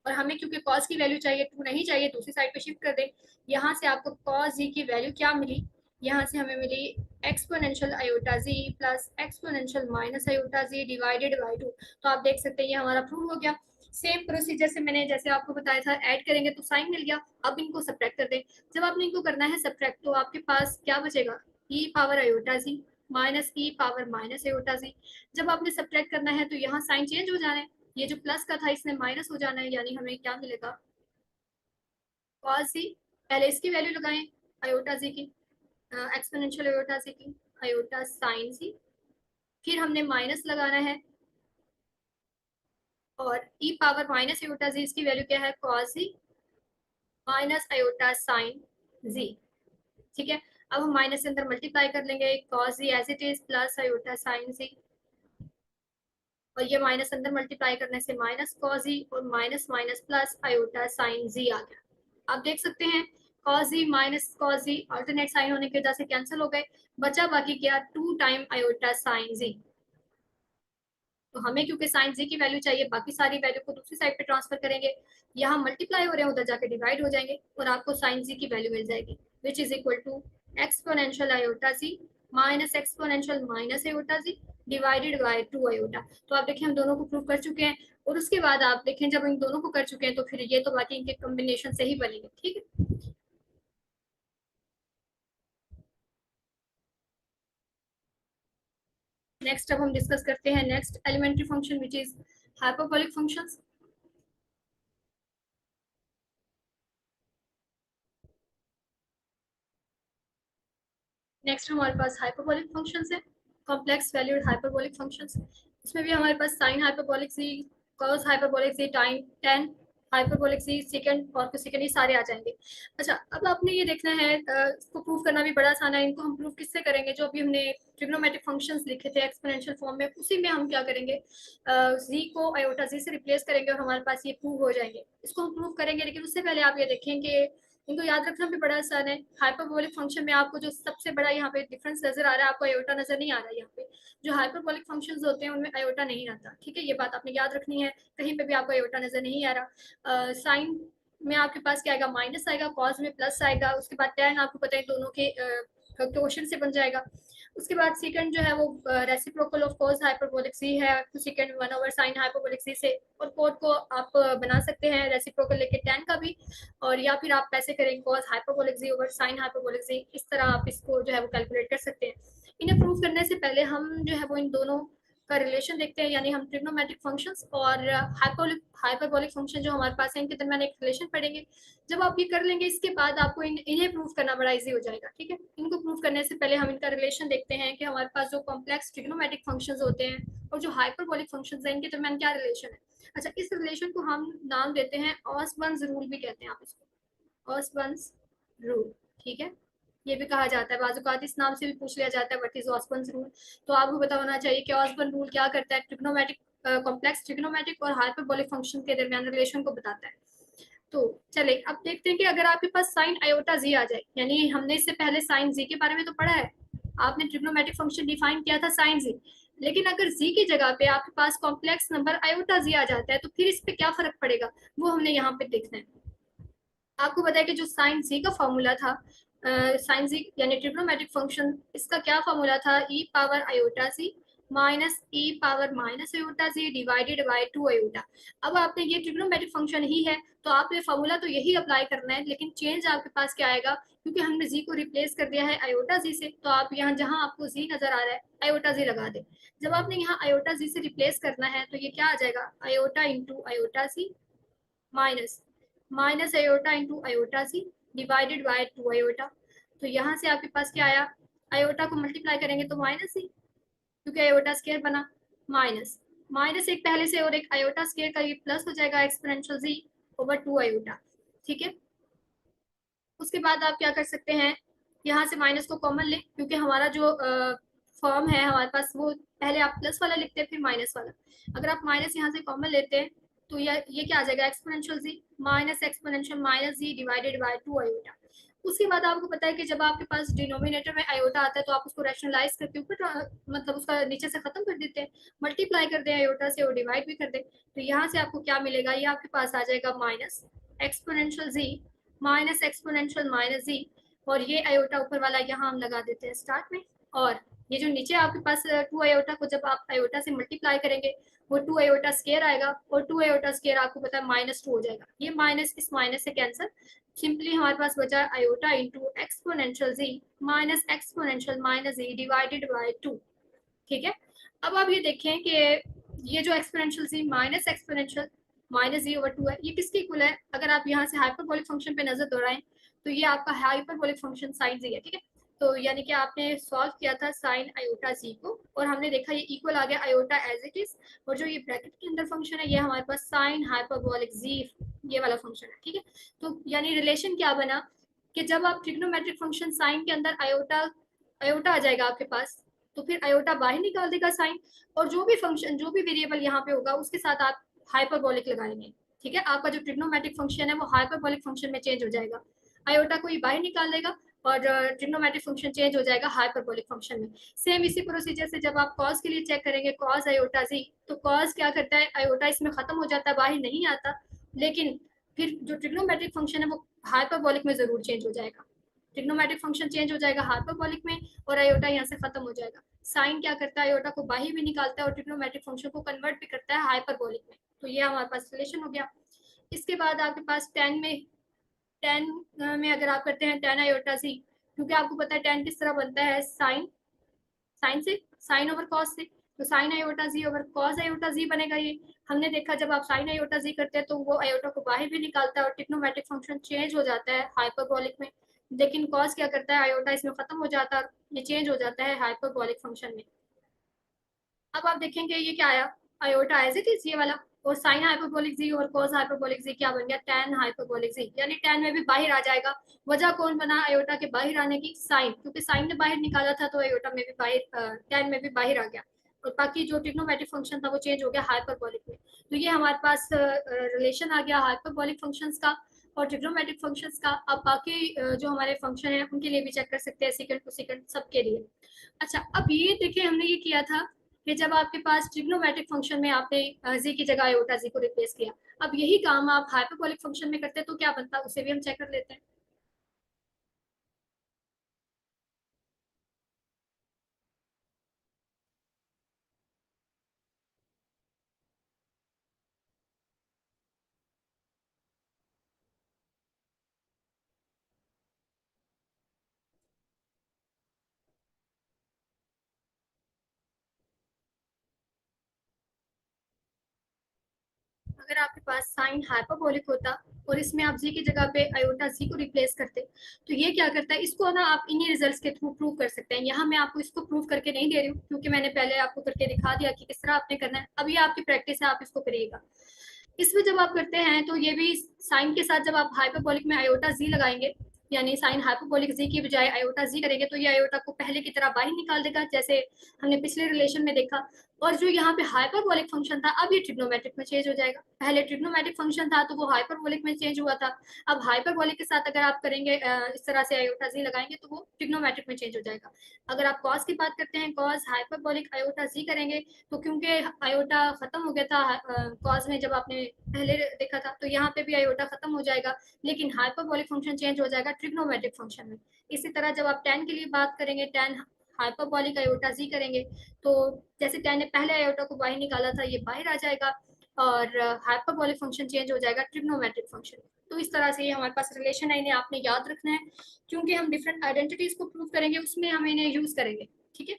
और हमें क्योंकि कॉस की वैल्यू चाहिए, 2 नहीं चाहिए, दूसरी साइड पे शिफ्ट कर दें। यहाँ से आपको कॉस जी की वैल्यू क्या मिली, यहाँ से हमें मिली exponential iota z plus exponential minus iota z divided by 2। तो आप देख सकते हैं ये हमारा प्रूव हो गया। सेम प्रोसीजर से मैंने जैसे आपको बताया था, ऐड करेंगे तो साइन मिल गया। अब इनको सब्ट्रैक्ट कर दें। जब आपने इनको करना है सब्ट्रैक्ट तो आपके पास क्या बचेगा, ई power iota z minus e power minus iota जी। जब आपने सब्ट्रैक्ट करना है तो यहाँ साइन चेंज हो जाना है, ये जो प्लस का था इसमें माइनस हो जाना है, यानी हमें क्या मिलेगा, कॉस सी। पहले इसकी वैल्यू लगाएं आयोटा जी की, एक्सपोनेंशियल आयोटा जी की, आयोटा साइन सी, फिर हमने माइनस लगाना है और ई पावर माइनस आयोटा जी, इसकी वैल्यू क्या है, कॉस सी माइनस आयोटा साइन जी, ठीक है। अब हम माइनस से अंदर मल्टीप्लाई कर लेंगे, cos z as it is plus iota sine z, और ये माइनस अंदर मल्टीप्लाई करने से माइनस कॉस जी और minus minus plus iota sine z आ गया। आप देख सकते हैं cos z minus cos z alternate sign होने की वजह से कैंसिल हो गए, बचा बाकी क्या, 2 टाइम आयोटा साइन जी। तो हमें क्योंकि साइन जी की वैल्यू चाहिए, बाकी सारी वैल्यू को दूसरी साइड पे ट्रांसफर करेंगे, यहाँ मल्टीप्लाई हो रहे हैं उधर जाके डिवाइड हो जाएंगे और आपको साइन जी की वैल्यू मिल जाएगी which is equal to exponential iota z minus exponential minus iota z divided by 2 iota. तो आप देखिए हम दोनों को प्रूव कर चुके हैं, और उसके बाद आप देखें जब इन दोनों को कर चुके हैं तो फिर ये तो बाकी इनके कॉम्बिनेशन से ही बनेंगे, ठीक है। नेक्स्ट अब हम डिस्कस करते हैं next elementary function which is hyperbolic functions. Next हमारे पास हाइपरबोलिक फंक्शंस है, कॉम्प्लेक्स वैल्यूड हाइपरबोलिक फंक्शंस। इसमें भी हमारे पास sine hyperbolic c, cos hyperbolic c, time tan hyperbolic c, second और सेकंड, ये सारे आ जाएंगे। अच्छा, अब आपने ये देखना है, इसको प्रूव करना भी बड़ा आसान है। इनको हम प्रूव किससे करेंगे, जो अभी हमने ट्रिग्नोमेट्रिक फंक्शंस लिखे थे एक्सपोनेंशियल फॉर्म में, उसी में हम क्या करेंगे, जी को आयोटा जी से रिप्लेस करेंगे और हमारे पास ये प्रूव हो जाएंगे। इसको हम प्रूव करेंगे, लेकिन उससे पहले आप ये देखें कि इनको याद रखना भी बड़ा आसान है। हाइपरबोलिक फंक्शन में आपको जो सबसे बड़ा यहाँ पे डिफरेंस नजर आ रहा है, आपको आयोटा नजर नहीं आ रहा है। यहाँ पे जो हाइपरबोलिक फंक्शंस होते हैं उनमें आयोटा नहीं आता, ठीक है, ये बात आपने याद रखनी है। कहीं पे भी आपको आयोटा नजर नहीं आ रहा। साइन में आपके पास क्या आएगा, माइनस आएगा, कॉस में प्लस आएगा, उसके बाद टेन आपको पता है दोनों के क्वेश्चन से बन जाएगा। उसके बाद सेकंड जो है वो रेसिप्रोकल ऑफ कॉस हाइपरबोलिक सी है, तो सेकंड 1/sin हाइपरबोलिक सी से, और कोड को आप बना सकते हैं रेसिप्रोकल लेके टेन का भी, और या फिर आप ऐसे करेंगे कॉस हाइपरबोलिक जी ओवर साइन हाइपरबोलिक जी, इस तरह आप इसको जो है वो कैलकुलेट कर सकते हैं। इन्हें प्रूव करने से पहले हम जो है वो इन दोनों का रिलेशन देखते हैं, यानी हम ट्रिग्नोमेट्रिक फंक्शंस और हाइपरबोलिक फंक्शन जो हमारे पास है इनके दरमियान एक रिलेशन पढ़ेंगे। जब आप ये कर लेंगे इसके बाद आपको इन्हें प्रूव करना बड़ा इजी हो जाएगा, ठीक है। इनको प्रूव करने से पहले हम इनका रिलेशन देखते हैं कि हमारे पास जो कॉम्प्लेक्स ट्रिग्नोमेट्रिक फंक्शंस होते हैं और जो हाइपरबोलिक फंक्शंस हैं इनके दरमियान क्या रिलेशन है। अच्छा, इस रिलेशन को हम नाम देते हैं ऑसबर्न्स रूल भी कहते हैं आप इसको, ऑसबर्न्स रूल, ठीक है। ये भी कहा जाता है, बाजुकात इस नाम से भी पूछ लिया जाता है व्हाट इज ऑसबर्न्स रूल। तो आपको पता होना चाहिए कि ऑसबर्न रूल क्या करता है, ट्रिग्नोमेट्रिक कॉम्प्लेक्स ट्रिग्नोमेट्रिक और हाइपरबोलिक फंक्शन के दरमियान रिलेशन को बताता है। तो चले अब देखते हैं कि अगर आपके पास साइन आयोटा जी आ जाए, यानी हमने इससे पहले साइन जी के बारे में तो पढ़ा है, आपने ट्रिग्नोमेट्रिक फंक्शन डिफाइन किया था साइन जी, लेकिन अगर जी की जगह पे आपके पास कॉम्प्लेक्स नंबर आयोटा जी आ जाता है तो फिर इस पे क्या फर्क पड़ेगा, वो हमने यहाँ पे देखना है। आपको पता है कि जो साइन जी का फॉर्मूला था, साइन जी यानी ट्रिग्नोमेट्रिक फंक्शन, इसका क्या फॉर्मूला था, e power iota z minus e power minus iota z divided by 2 iota. अब आपने ये ट्रिग्नोमेट्रिक फंक्शन ही है तो आपने फॉर्मूला तो यही अप्लाई करना है, लेकिन चेंज आपके पास क्या आएगा, क्योंकि हमने जी को रिप्लेस कर दिया है आयोटा जी से, तो आप यहाँ जहां आपको जी नजर आ रहा है आयोटा जी लगा दे। जब आपने यहाँ आयोटा जी से रिप्लेस करना है तो ये क्या आ जाएगा, iota into iota z minus minus iota into iota c divided by 2 iota. तो यहाँ से आपके पास क्या आया, आयोटा को मल्टीप्लाई करेंगे तो माइनस ही, क्योंकि आयोटा स्केयर बना, माइनस माइनस एक पहले से और एक आयोटा स्केयर का ये प्लस हो जाएगा एक्सपोनेंशियल जी ओवर 2 आयोटा। ठीक है, उसके बाद आप क्या कर सकते हैं, यहाँ से माइनस को कॉमन ले, क्योंकि हमारा जो फॉर्म है हमारे पास वो पहले आप प्लस वाला लिखते हैं फिर माइनस वाला, अगर आप माइनस यहाँ से कॉमन लेते हैं तो ये क्या आ जाएगा, exponential z minus exponential minus z divided by 2 iota. उसके बाद आपको पता है कि जब आपके पास डिनोमिनेटर में आयोटा आता है तो आप उसको रैशनलाइज करके ऊपर मतलब उसका नीचे से खत्म कर देते हैं, मल्टीप्लाई कर दें आयोटा से और डिवाइड भी कर दें, तो यहाँ से आपको क्या मिलेगा, ये आपके पास आ जाएगा minus exponential z minus exponential minus जी, और ये आयोटा ऊपर वाला यहाँ हम लगा देते हैं स्टार्ट में, और ये जो नीचे आपके पास 2 आयोटा को जब आप आयोटा से मल्टीप्लाई करेंगे वो 2 आयोटा स्केयर आएगा, और 2 आयोटा स्केयर आपको पता है -2 हो जाएगा, ये माइनस इस माइनस से कैंसिल, सिंपली हमारे पास बचा iota into exponential z minus exponential minus z divided by 2। ठीक है, अब आप ये देखें कि ये जो exponential z minus exponential minus जी ओवर 2 है, ये किसके इक्वल है, अगर आप यहाँ से हाइपरबोलिक फंक्शन पे नजर दौड़ाएं तो ये आपका हाइपरबोलिक फंक्शन साइन जी है। ठीक है, तो यानी कि आपने सॉल्व किया था साइन आयोटा जी को और हमने देखा ये इक्वल आ गया आयोटा एज इट इज, और जो ये ब्रैकेट के अंदर फंक्शन है ये हमारे पास साइन हाइपरबोलिक जी ये वाला फंक्शन है। ठीक है, तो यानी रिलेशन क्या बना कि जब आप ट्रिग्नोमेट्रिक फंक्शन साइन के अंदर आयोटा आयोटा आ जाएगा आपके पास, तो फिर आयोटा बाहर निकाल देगा साइन, और जो भी फंक्शन जो भी वेरिएबल यहाँ पे होगा उसके साथ आप हाइपरबोलिक लगाएंगे। ठीक है, आपका जो ट्रिग्नोमेट्रिक फंक्शन है वो हाइपरबोलिक फंक्शन में चेंज हो जाएगा, आयोटा को ये बाहर निकाल देगा और ट्रिग्नोमेट्रिक फंक्शन चेंज हो जाएगा हाइपरबोलिक फंक्शन में। सेम इसी प्रोसीजर से जब आप कॉस के लिए चेक करेंगे कॉस आयोटा जी, तो कॉस क्या करता है, आयोटा इसमें खत्म हो जाता है बाहर नहीं आता, लेकिन फिर जो ट्रिग्नोमेट्रिक फंक्शन है वो हाइपरबोलिक में जरूर चेंज हो जाएगा, ट्रिग्नोमेट्रिक फंक्शन चेंज हो जाएगा हाइपरबोलिक में और आयोटा यहाँ से खत्म हो जाएगा। साइन क्या करता है, आयोटा को बाहर भी निकालता है और ट्रिग्नोमेट्रिक फंक्शन को कन्वर्ट भी करता है हाइपरबोलिक में। तो ये हमारे पास रिलेशन हो गया। इसके बाद आपके पास टेन में अगर आप करते हैं टेन आयोटा सी, क्योंकि आपको पता है टेन किस तरह बनता है, साइन साइन से साइन ओवर कॉस से, तो साइन आयोटा जी ओवर कॉस आयोटा जी बनेगा। ये हमने देखा जब आप साइन आयोटा जी करते हैं तो वो आयोटा को बाहर भी निकालता है और ट्रिग्नोमेट्रिक फंक्शन चेंज हो जाता है हाइपरबोलिक में, लेकिन कॉस क्या करता है, आयोटा इसमें खत्म हो जाता है, ये चेंज हो जाता है हाइपरबोलिक फंक्शन में। अब आप देखेंगे ये क्या आया, आयोटा एज इट इज ये वाला, और साइन हाइपरबोलिक जी और कॉस हाइपरबोलिक जी क्या बन गया, tan हाइपरबोलिक जी, यानी tan में भी बाहर आ जाएगा। वजह कौन बना आयोटा के बाहर आने की, साइन, क्योंकि साइन ने बाहर निकाला था तो आयोटा में भी बाहर tan में भी बाहर आ गया, और बाकी जो ट्रिग्नोमेट्रिक फंक्शन था वो चेंज हो गया हाइपरबोलिक में। तो ये हमारे पास रिलेशन आ गया हाइपरबोलिक फंक्शंस का और ट्रिग्नोमेट्रिक फंक्शंस का। अब बाकी जो हमारे फंक्शन है उनके लिए भी चेक कर सकते हैं सेकंड टू सेकंड सबके लिए। अच्छा, अब ये देखिए हमने ये किया था कि जब आपके पास ट्रिग्नोमेट्रिक फंक्शन में आपने जी की जगह आयोटा जी को रिप्लेस किया, अब यही काम आप हाइपरबोलिक फंक्शन में करते हैं तो क्या बनता है उसे भी हम चेक कर लेते हैं। अगर आपके पास साइन हाइपरबोलिक होता और इसमें आप जी की जगह पे आयोटा जी को रिप्लेस करते, तो ये क्या करता है, इसको ना आप इन्हीं रिजल्ट्स के थ्रू प्रूव कर सकते हैं। यहाँ मैं आपको इसको प्रूव करके नहीं दे रही हूँ क्योंकि मैंने पहले आपको करके दिखा दिया कि किस तरह आपने करना है, अब ये आपकी प्रैक्टिस है, आप इसको करिएगा। इसमें जब आप करते हैं तो ये भी साइन के साथ जब आप हाइपरबोलिक में आयोटा जी लगाएंगे यानी साइन हाइपरबोलिक जी की बजाय आयोटा जी करेंगे तो ये आयोटा को पहले की तरह बाहर निकाल देगा, जैसे हमने पिछले रिलेशन में देखा। और जो यहाँ पे हाइपरबोलिक फंक्शन था अब ये ट्रिग्नोमेट्रिक में चेंज हो जाएगा। पहले ट्रिग्नोमेट्रिक फंक्शन था तो वो हाइपरबोलिक में चेंज हुआ था। अब हाइपरबोलिक के साथ अगर आप करेंगे इस तरह से आयोटा जी लगाएंगे तो वो ट्रिग्नोमेट्रिक में चेंज हो जाएगा। अगर आप कॉस की बात करते हैं, कॉस हाइपरबोलिक आयोटा जी करेंगे तो क्योंकि आयोटा खत्म हो गया था कॉस में जब आपने पहले देखा था, तो यहाँ पे भी आयोटा खत्म हो जाएगा, लेकिन हाइपरबोलिक फंक्शन चेंज हो जाएगा ट्रिग्नोमेट्रिक फंक्शन में। इसी तरह जब आप tan के लिए बात करेंगे, tan हाइपरबोलिक आयोटा जी करेंगे तो जैसे tan ने पहले आयोटा को बाहर निकाला था, ये बाहर आ जाएगा और हाइपरबोलिक फंक्शन चेंज हो जाएगा ट्रिग्नोमेट्रिक फंक्शन। तो इस तरह से ये हमारे पास रिलेशन है, इन्हें आपने याद रखना है क्योंकि हम डिफरेंट आइडेंटिटीज को प्रूव करेंगे, उसमें हम इन्हें यूज करेंगे। ठीक है,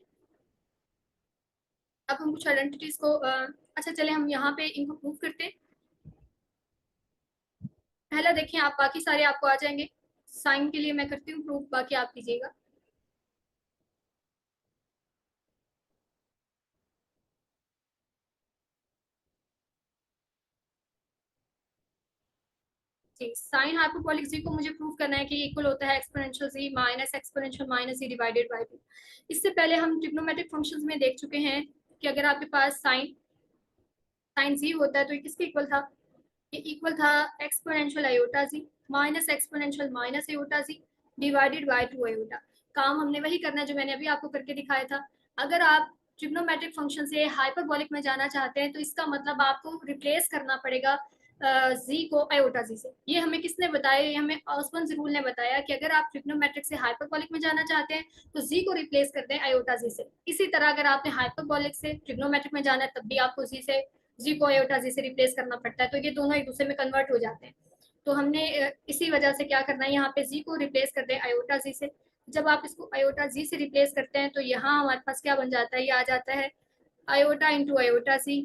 अब हम कुछ आइडेंटिटीज को अच्छा चले हम यहाँ पे इनको प्रूव करते हैं। पहला देखिए, आप बाकी सारे आपको आ जाएंगे। साइन के लिए मैं करती हूँ प्रूफ, बाकी आप कीजिएगा। जी, साइन हाइपरबोलिक जी को मुझे प्रूव करना है कि इक्वल होता है exponential z minus exponential minus z divided by 2। इससे पहले हम ट्रिग्नोमेट्रिक फंक्शंस में देख चुके हैं कि अगर आपके पास साइन साइन जी होता है तो ये किसके इक्वल था? ये इक्वल था exponential iota z minus exponential minus iota z divided by 2 iota. काम हमने वही करना है जो मैंने अभी आपको करके दिखाया था। अगर आप ट्रिग्नोमेट्रिक फंक्शन से हाइपरबोलिक में जाना चाहते हैं तो इसका मतलब आपको रिप्लेस करना पड़ेगा जी को आयोटा जी से। ये हमें किसने बताया? ये हमें ऑसबर्न्स रूल ने बताया कि अगर आप ट्रिग्नोमेट्रिक से हाइपरबोलिक में जाना चाहते हैं तो जी को रिप्लेस कर दें आयोटा जी से। इसी तरह अगर आपने हाइपरबोलिक से ट्रिग्नोमेट्रिक में जाना है तब भी आपको जी से जी को आयोटा जी से रिप्लेस करना पड़ता है, तो ये दोनों एक दूसरे में कन्वर्ट हो जाते हैं। तो हमने इसी वजह से क्या करना है, यहाँ पे जी को रिप्लेस करते हैं आयोटा जी से। जब आप इसको आयोटा जी से रिप्लेस करते हैं तो यहाँ हमारे पास क्या बन जाता है? ये आ जाता है iota into iota z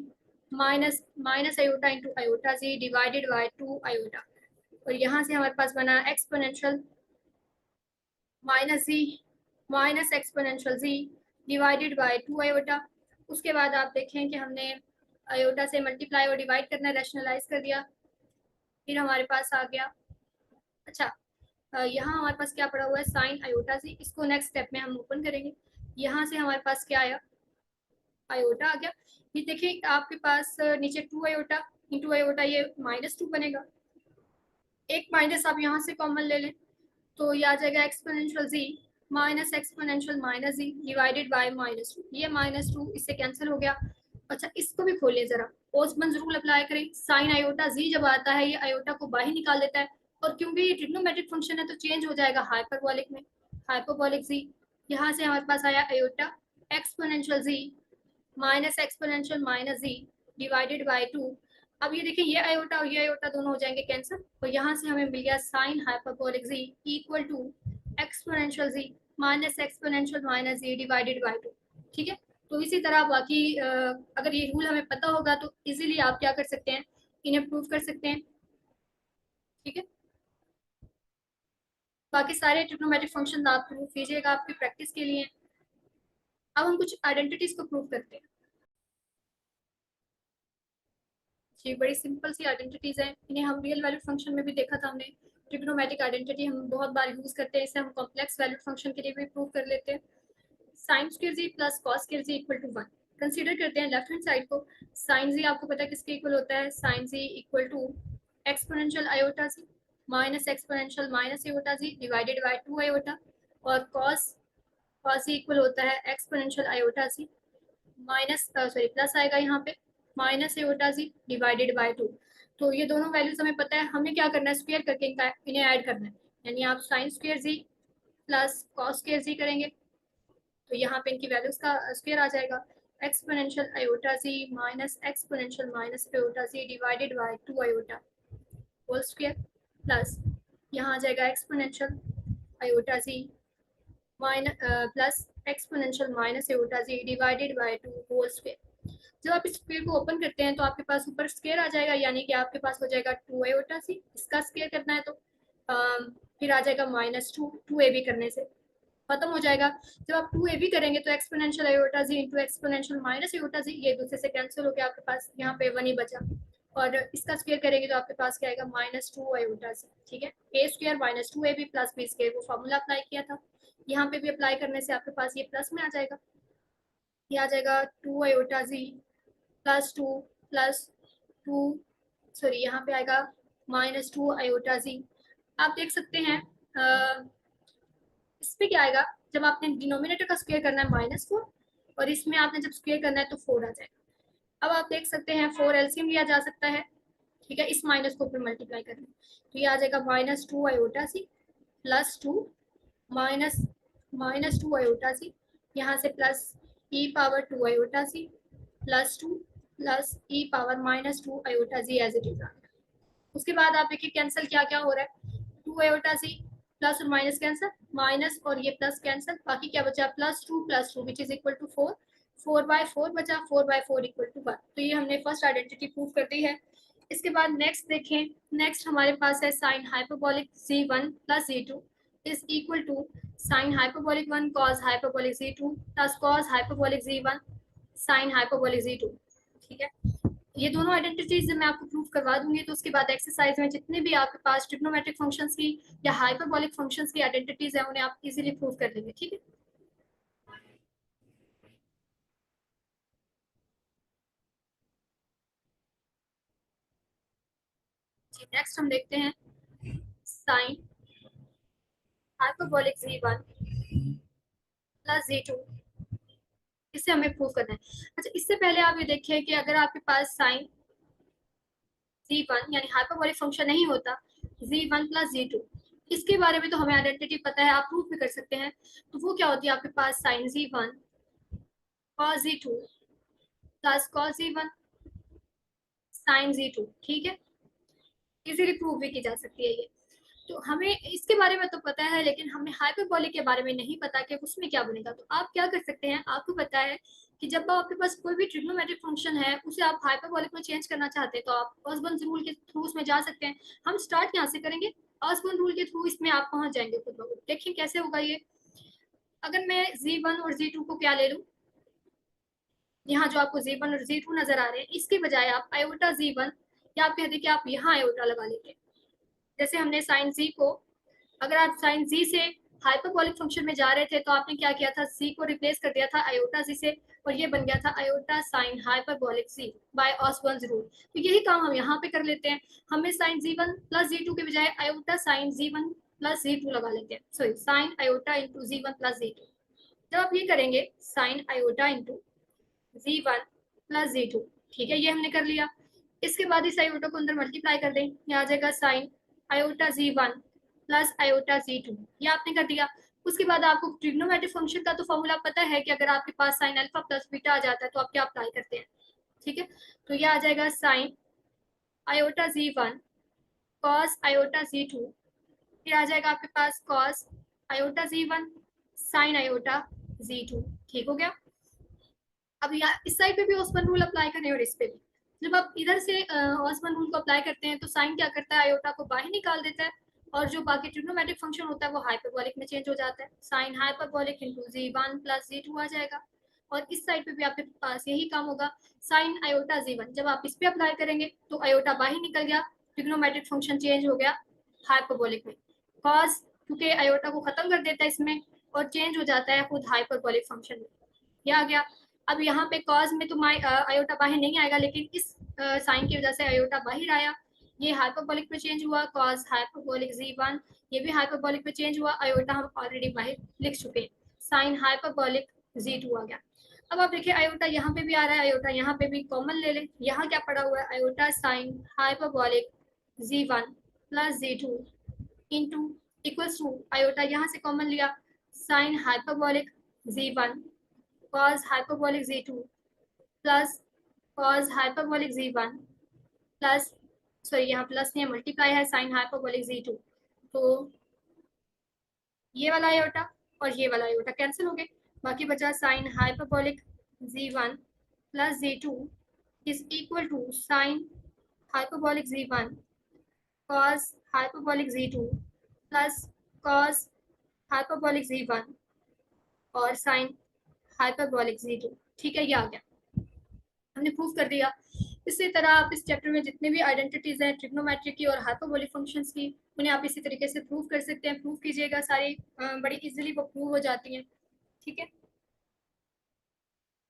minus minus iota into iota z divided by 2 iota. और यहाँ से हमारे पास बना exponential minus z minus exponential z divided by 2 iota. उसके बाद आप देखें कि हमने आयोटा से मल्टीप्लाई और डिवाइड करना रैशनलाइज कर दिया, फिर हमारे पास आ गया। अच्छा, यहाँ हमारे पास क्या पड़ा हुआ है? साइन आयोटा जी। इसको नेक्स्ट स्टेप में हम ओपन करेंगे। यहाँ से हमारे पास क्या आया? आयोटा आ गया। ये देखिए आपके पास नीचे 2 आयोटा इंटू आयोटा, ये -2 बनेगा। एक माइनस आप यहाँ से कॉमन ले लें तो ये आ जाएगा exponential z minus exponential minus z divided by -2। ये -2 इससे कैंसिल हो गया। अच्छा, इसको भी खोलिए जरा, ओस्मन्स रूल अप्लाई करें। साइन आयोटा जी जब आता है ये आयोटा को बाहर निकाल देता है, और क्योंकि ये ट्रिग्नोमेट्रिक फंक्शन है तो चेंज हो जाएगा हाइपरबोलिक में। हाइपरबोलिक जी, यहाँ से हमारे पास आया iota exponential z minus exponential minus z divided by 2। अब ये देखिए ये आयोटा और ये आयोटा दोनों हो जाएंगे कैंसिल, तो यहाँ से हमें मिल गया sine hyperbolic z equal to exponential z minus exponential minus z divided by 2। ठीक है, तो इसी तरह बाकी अगर ये रूल हमें पता होगा तो इजीली आप क्या कर सकते हैं, इन्हें प्रूव कर सकते हैं। ठीक है, बाकी सारे ट्रिग्नोमेट्रिक फंक्शन आप प्रूव कीजिएगा आपकी प्रैक्टिस के लिए। अब हम कुछ आइडेंटिटीज को प्रूव करते हैं। जी, बड़ी सिंपल सी आइडेंटिटीज हैं, इन्हें हम रियल वैल्यूड फंक्शन में भी देखा था हमने। ट्रिग्नोमेट्रिक आइडेंटिटी हम बहुत बार यूज करते हैं, इसे हम कॉम्प्लेक्स वैल्यूड फंक्शन के लिए भी प्रूव कर लेते हैं। Sine square z plus cos square z equal to 1। Consider करते हैं लेफ्ट हैंड साइड को। साइन जी आपको पता है किसके इक्वल होता है? Sine z equal to exponential iota z minus exponential minus iota z divided by 2 iota. और कॉस कॉस जी इक्वल होता है exponential iota z minus sorry plus आएगा यहाँ पे minus iota z divided by 2। तो ये दोनों वैल्यूज हमें पता है, हमें क्या करना है? स्क्वायर करके इन्हें ऐड करना है। यानी आप sign square z plus cos square जी करेंगे तो यहाँ पे इनकी वैल्यूज का स्क्वायर आ जाएगा। Exponential iota z minus exponential minus iota z divided by 2 iota whole square plus यहाँ आ जाएगा exponential iota z minus plus exponential minus iota z divided by 2 whole square. जब आप इस स्क्वायर को ओपन करते हैं तो आपके पास ऊपर स्क्वायर आ जाएगा, यानी कि आपके पास हो जाएगा 2 आयोटा सी। इसका स्क्वायर करना है तो फिर आ जाएगा -2 2ab करने से खत्म हो जाएगा। जब आप 2ab करेंगे तो एक्सपोनेंशियल आयोटा जी इंटू एक्सपोनेंशियल माइनस आयोटा जी ये दूसरे से कैंसिल हो गया, आपके पास यहाँ पे 1 ही बचा। और इसका स्क्वायर करेंगे तो आपके पास क्या आएगा -2 आयोटा से, ठीक है। ए स्क्वायर माइनस 2ab प्लस बी स्क्वायर, वो फॉर्मूला अप्लाई किया था, यहाँ पे भी अप्लाई करने से आपके पास ये प्लस में आ जाएगा, ये आ जाएगा 2 iota z plus 2 plus 2, sorry यहाँ पे आएगा -2 आयोटा जी। आप देख सकते हैं इस पे क्या आएगा, जब आपने डिनोमिनेटर का स्क्वायर करना है -4 और इसमें आपने जब स्क्वायर करना है तो 4 आ जाएगा। अब आप देख सकते हैं 4 एलसीएम लिया जा सकता है, ठीक है, इस माइनस को फिर मल्टीप्लाई करना तो ये आ जाएगा -2 iota c plus 2 minus -2 iota c, यहाँ से plus e⁻² iota c plus 2 plus e⁻² iota z as it is. उसके बाद आप देखिए कैंसिल क्या क्या हो रहा है, 2 आयोटा सी प्लस और माइनस कैंसिल, माइनस और ये प्लस कैंसिल, बाकी क्या बचा +2 + 2 विच इज इक्वल टू 4, 4/4 बचा, 4/4 इक्वल टू 1। तो ये हमने फर्स्ट आइडेंटिटी प्रूव कर दी है। इसके बाद नेक्स्ट देखें, नेक्स्ट हमारे पास है sine hyperbolic z1 + z2 is equal to sine hyperbolic 1 cos hyperbolic z2 plus cos hyperbolic z1 sine hyperbolic z2, ठीक है। ये दोनों आइडेंटिटीज मैं आपको प्रूव करवा दूंगी, तो उसके बाद एक्सरसाइज में जितने भी आपके पास ट्रिग्नोमेट्रिक फंक्शंस की या हाइपरबोलिक फंक्शंस की आइडेंटिटीज है उन्हें आप इजीली प्रूव कर लेंगे, ठीक है। जी नेक्स्ट हम देखते हैं sign hyperbolic z1 plus z2, इसे हमें प्रूव करना है। अच्छा इससे पहले आप ये देखिए कि अगर आपके पास साइन z1 यानी हाइपरबोलिक फंक्शन नहीं होता, z1 + z2, इसके बारे में तो हमें आइडेंटिटी पता है, आप प्रूफ भी कर सकते हैं। तो वो क्या होती है, आपके पास sine z1 cos z2 plus cos z1 sine z2, ठीक है, इजीली प्रूव भी की जा सकती है ये। तो हमें इसके बारे में तो पता है, लेकिन हमें हाइपरबोलिक के बारे में नहीं पता कि उसमें क्या बनेगा। तो आप क्या कर सकते हैं, आपको पता है कि जब आपके पास कोई भी ट्रिग्नोमेट्रिक फंक्शन है उसे आप हाइपरबोलिक में चेंज करना चाहते हैं तो आप ऑसबर्न रूल के थ्रू उसमें जा सकते हैं। हम स्टार्ट यहाँ से करेंगे, ऑसबर्न रूल के थ्रू इसमें आप पहुंच जाएंगे खुद ब खुद। देखिए कैसे होगा ये, अगर मैं z1 और z2 को क्या ले लूँ, यहाँ जो आपको z1 और z2 नजर आ रहे हैं इसके बजाय आप आयोटा z1 या आप कहते हैं कि आप यहाँ आयोटा लगा लेंगे। जैसे हमने साइन z को, अगर आप साइन z से हाइपरबोलिक फंक्शन में जा रहे थे तो आपने क्या किया था, z को रिप्लेस कर दिया था आयोटा z से और ये बन गया था iota sine hyperbolic z by Osborn rule. तो यही काम हम यहाँ पे कर लेते हैं, हमें साइन z1 + z2 के बजाय आयोटा साइन z1 + z2 लगा लेते हैं, sorry sine iota into z1 + z2। जब आप ये करेंगे sign iota into z1 + z2, ठीक है, ये हमने कर लिया। इसके बाद इस आयोटा को अंदर मल्टीप्लाई कर दें, ये आ जाएगा sign iota z1 plus iota z2, ये आपने कर दिया। उसके बाद आपको ट्रिग्नोमेट्रिक फंक्शन का तो फॉर्मूला पता है कि अगर आपके पास साइन अल्फा प्लस बीटा आ जाता है तो आप क्या अप्लाई करते हैं, ठीक है। तो ये आ जाएगा sign iota z1 cos iota z2, फिर आ जाएगा आपके पास cos iota z1 sine iota z2, ठीक हो गया। अब यहाँ इस साइड पे भी ऑसबर्न रूल अप्लाई करें और इस पे भी, जब आप इधर से ऑसबर्न रूल को अप्लाई करते हैं तो साइन क्या करता है, आयोटा को बाहर निकाल देता है और जो बाकी ट्रिग्नोमेट्रिक फंक्शन होता है वो हाइपरबोलिक में चेंज हो जाता है, sine hyperbolic into z1 + z2 आ जाएगा। और इस साइड पे भी आपके पास यही काम होगा, साइन आयोटा z1 जब आप इस पे अप्लाई करेंगे तो आयोटा बाहर निकल गया, ट्रिग्नोमेट्रिक फंक्शन चेंज हो गया हाइपरबोलिक में, कॉस क्योंकि आयोटा को खत्म कर देता है इसमें और चेंज हो जाता है खुद हाइपरबोलिक फंक्शन में, ये आ गया। अब यहाँ पे कॉज में तो आयोटा बाहर नहीं आएगा, लेकिन इस साइन की वजह से आयोटा बाहर आया, ये हाइपरबोलिक में चेंज हुआ, कॉज हाइपरबोलिक z1, ये भी हाइपरबोलिक में चेंज हुआ, आयोटा हम ऑलरेडी बाहर लिख चुके हैं, साइन हाइपरबोलिक z2 आ गया। अब आप देखिए आयोटा यहाँ पे भी आ रहा है, आयोटा यहाँ पे भी कॉमन ले लें, यहाँ क्या पड़ा हुआ है, iota sine hyperbolic z1 + z2 into equals to iota यहाँ से कॉमन लिया, sine hyperbolic z1 cos hyperbolic z2 plus cos hyperbolic z1 plus, sorry यहाँ प्लस नहीं मल्टीप्लाई है, साइन हाइपरबोलिक z2, तो ये वाला आयोटा और ये वाला आयोटा कैंसिल हो गए, बाकी बचा sine hyperbolic z1 + z2 is equal to sine hyperbolic z1 cos hyperbolic z2 plus cos hyperbolic z1 और साइन हाइपरबोलिक z2, ठीक है, ये आ गया, हमने प्रूफ कर दिया। इसी तरह आप इस चैप्टर में जितने भी आइडेंटिटीज हैं ट्रिग्नोमेट्री की और हाइपरबोलिक फंक्शंस की, उन्हें आप इसी तरीके से प्रूव कर सकते हैं। प्रूव कीजिएगा, सारी बड़ी इजीली वो प्रूव हो जाती हैं। ठीक है,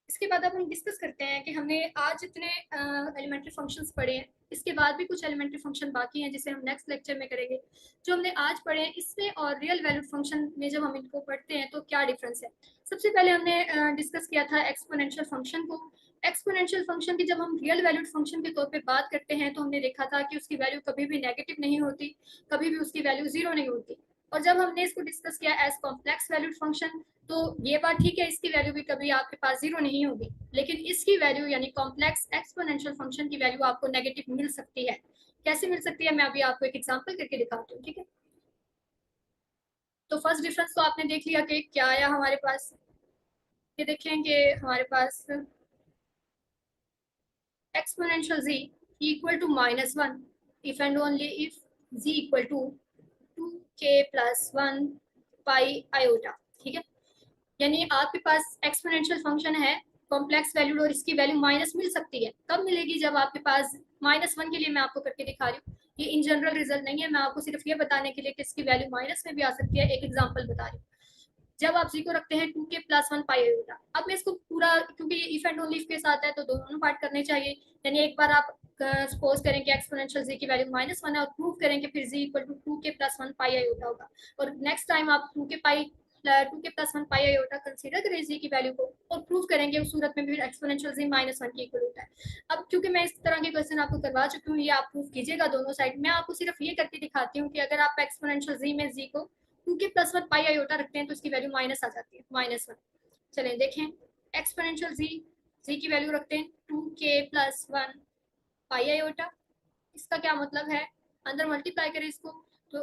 इसके बाद अब हम डिस्कस करते हैं कि हमने आज जितने एलिमेंट्री फंक्शंस पढ़े हैं, इसके बाद भी कुछ एलिमेंट्री फंक्शन बाकी हैं जिसे हम नेक्स्ट लेक्चर में करेंगे। जो हमने आज पढ़े हैं इसमें और रियल वैल्यूड फंक्शन में जब हम इनको पढ़ते हैं तो क्या डिफरेंस है। सबसे पहले हमने डिस्कस किया था एक्सपोनेंशियल फंक्शन को। एक्सपोनेंशियल फंक्शन की जब हम रियल वैल्यूड फंक्शन के तौर पे बात करते हैं तो हमने देखा था कि उसकी वैल्यू कभी भी नेगेटिव नहीं होती, कभी भी उसकी वैल्यू जीरो नहीं होती। और जब हमने इसको डिस्कस किया एज कॉम्प्लेक्स वैल्यूड फंक्शन, तो ये बात ठीक है, इसकी वैल्यू भी कभी आपके पास जीरो नहीं होगी, लेकिन इसकी वैल्यू यानी कॉम्प्लेक्स एक्सपोनेंशियल फंक्शन की वैल्यू आपको नेगेटिव मिल सकती है। कैसे मिल सकती है, मैं अभी आपको एक एग्जांपल करके दिखाती हूँ। ठीक है, तो फर्स्ट डिफरेंस तो आपने देख लिया कि क्या आया हमारे पास। ये देखें कि हमारे पास exponential z equal to -1 if and only if z equal to 2k+1 pi iota. ठीक है, यानी आपके पास एक्सपोनेंशियल फंक्शन है कॉम्प्लेक्स वैल्यूड और इसकी वैल्यू माइनस मिल सकती है। कब मिलेगी, जब आपके पास -1 के लिए मैं आपको करके दिखा रही हूँ। ये इन जनरल रिजल्ट नहीं है, मैं आपको सिर्फ ये बताने के लिए कि इसकी वैल्यू माइनस में भी आ सकती है, एक एग्जांपल बता रही हूँ। जब आप जी को रखते हैं 2k+1 पाई आयोटा, अब मैं इसको पूरा, क्योंकि ये इफ एंड ओनली इफ के साथ है तो दोनों पार्ट करने चाहिए। यानी एक बार आप सपोज करें कि एक्सपोनेंशियल जी की वैल्यू -1 है और प्रूव करें कि फिर z equal to 2k+1 pi iota होगा। और नेक्स्ट टाइम आप 2k+1 पाई आयोटा कंसीडर करें जी की वैल्यू को और प्रूव करेंगे, उस सूरत में भी एक्सपोनेंशियल जी -1 के इक्वल होता है। अब क्योंकि मैं इस तरह के क्वेश्चन आपको करवा चुकी हूँ, ये आप प्रूव कीजिएगा दोनों साइड। मैं आपको सिर्फ ये करके दिखाती हूँ कि अगर आप एक्सपोनेंशियल जी में जी को 2k+1 पाई आयोटा रखते हैं तो इसकी वैल्यू माइनस आ जाती है, -1। चलें देखें, एक्सपोनेंशियल जी की वैल्यू रखते हैं 2k+1 पाई आयोटा। इसका क्या मतलब है, अंदर मल्टीप्लाई करें इसको तो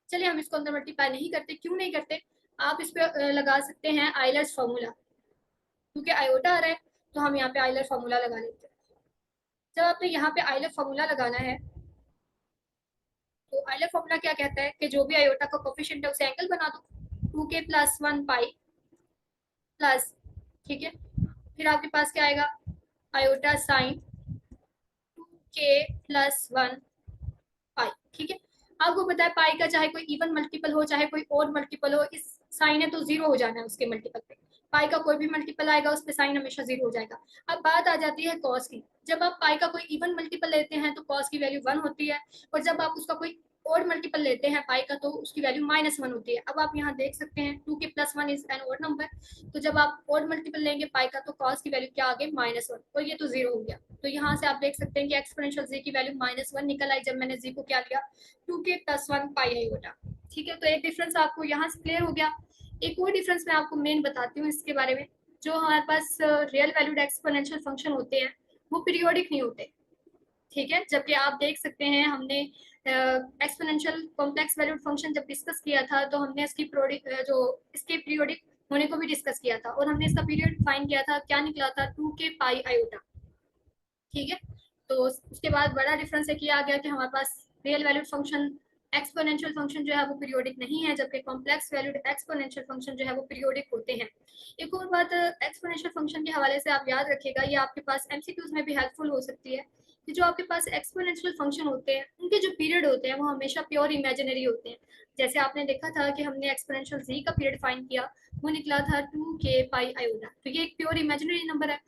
चलिए हम इसको अंदर मल्टीप्लाई नहीं करते। क्यों नहीं करते, आप इस पे लगा सकते हैं आइलर्स फार्मूला, क्योंकि आयोटा आ रहा है तो हम यहाँ पे आइलर फार्मूला लगा लेते हैं। जब आपने यहाँ पे आइलर फार्मूला लगाना है तो आइलर फार्मूला क्या कहता है कि जो भी आयोटा का कोफिशिएंट है उसे एंगल बना दो 2k+1 पाई प्लस, ठीक है, फिर आपके पास क्या आएगा, आयोटा साइन 2k+1 पाई। ठीक है, आपको पता है पाई का चाहे कोई इवन मल्टीपल हो चाहे कोई और मल्टीपल हो, इस साइन है तो जीरो हो जाना है उसके मल्टीपल पे। पाई का कोई भी मल्टीपल आएगा उस पे साइन हमेशा जीरो हो जाएगा। अब बात आ जाती है कॉस की। जब आप पाई का कोई इवन मल्टीपल लेते हैं तो कॉस की वैल्यू 1 होती है, और जब आप उसका कोई और मल्टीपल लेते हैं पाई का तो उसकी वैल्यू -1 होती है। अब आप यहाँ देख सकते हैं 2k+1 is an odd number, तो जब आप और मल्टीपल लेंगे पाई का तो कॉस की वैल्यू क्या आ गई, -1, और ये तो जीरो हो गया। तो यहाँ से आप देख सकते हैं कि एक्सपोनेंशियल जी की वैल्यू -1 निकल आई जब मैंने जी को क्या लिया 2k+1 पाई आयोटा। ठीक है, तो एक डिफरेंस आपको यहाँ से क्लियर हो गया। एक और डिफरेंस मैं आपको मेन बताती हूँ इसके बारे में। जो हमारे पास रियल वैल्यूड एक्सपोनेंशियल फंक्शन होते हैं वो पीरियोडिक नहीं होते। ठीक है, जबकि आप देख सकते हैं हमने एक्सपोनेंशियल कॉम्प्लेक्स वैल्यूड फंक्शन जब डिस्कस किया था तो हमने इसकी जो इसके पीरियोडिक होने को भी डिस्कस किया था, और हमने इसका पीरियड फाइंड किया था, क्या निकला था 2k पाई आयोटा। ठीक है, तो उसके बाद बड़ा डिफरेंस है कि आ गया कि हमारे पास real valued function exponential function जो है वो पीरियोडिक नहीं है, जबकि कॉम्प्लेक्स वैल्यूड एक्सपोनेंशियल फंक्शन जो है वो पीरियोडिक होते हैं। एक और बात एक्सपोनेंशियल फंक्शन के हवाले से आप याद रखिएगा, ये आपके पास एमसीक्यूज में भी हेल्पफुल हो सकती है कि जो आपके पास एक्सपोनेंशियल फंक्शन होते हैं उनके जो पीरियड होते हैं वो हमेशा प्योर इमेजिनरी होते हैं। जैसे आपने देखा था कि हमने एक्सपोनेंशियल जी का पीरियड फाइंड किया, वो निकला था 2k पाई आयोटा, तो ये एक प्योर इमेजिनरी नंबर है।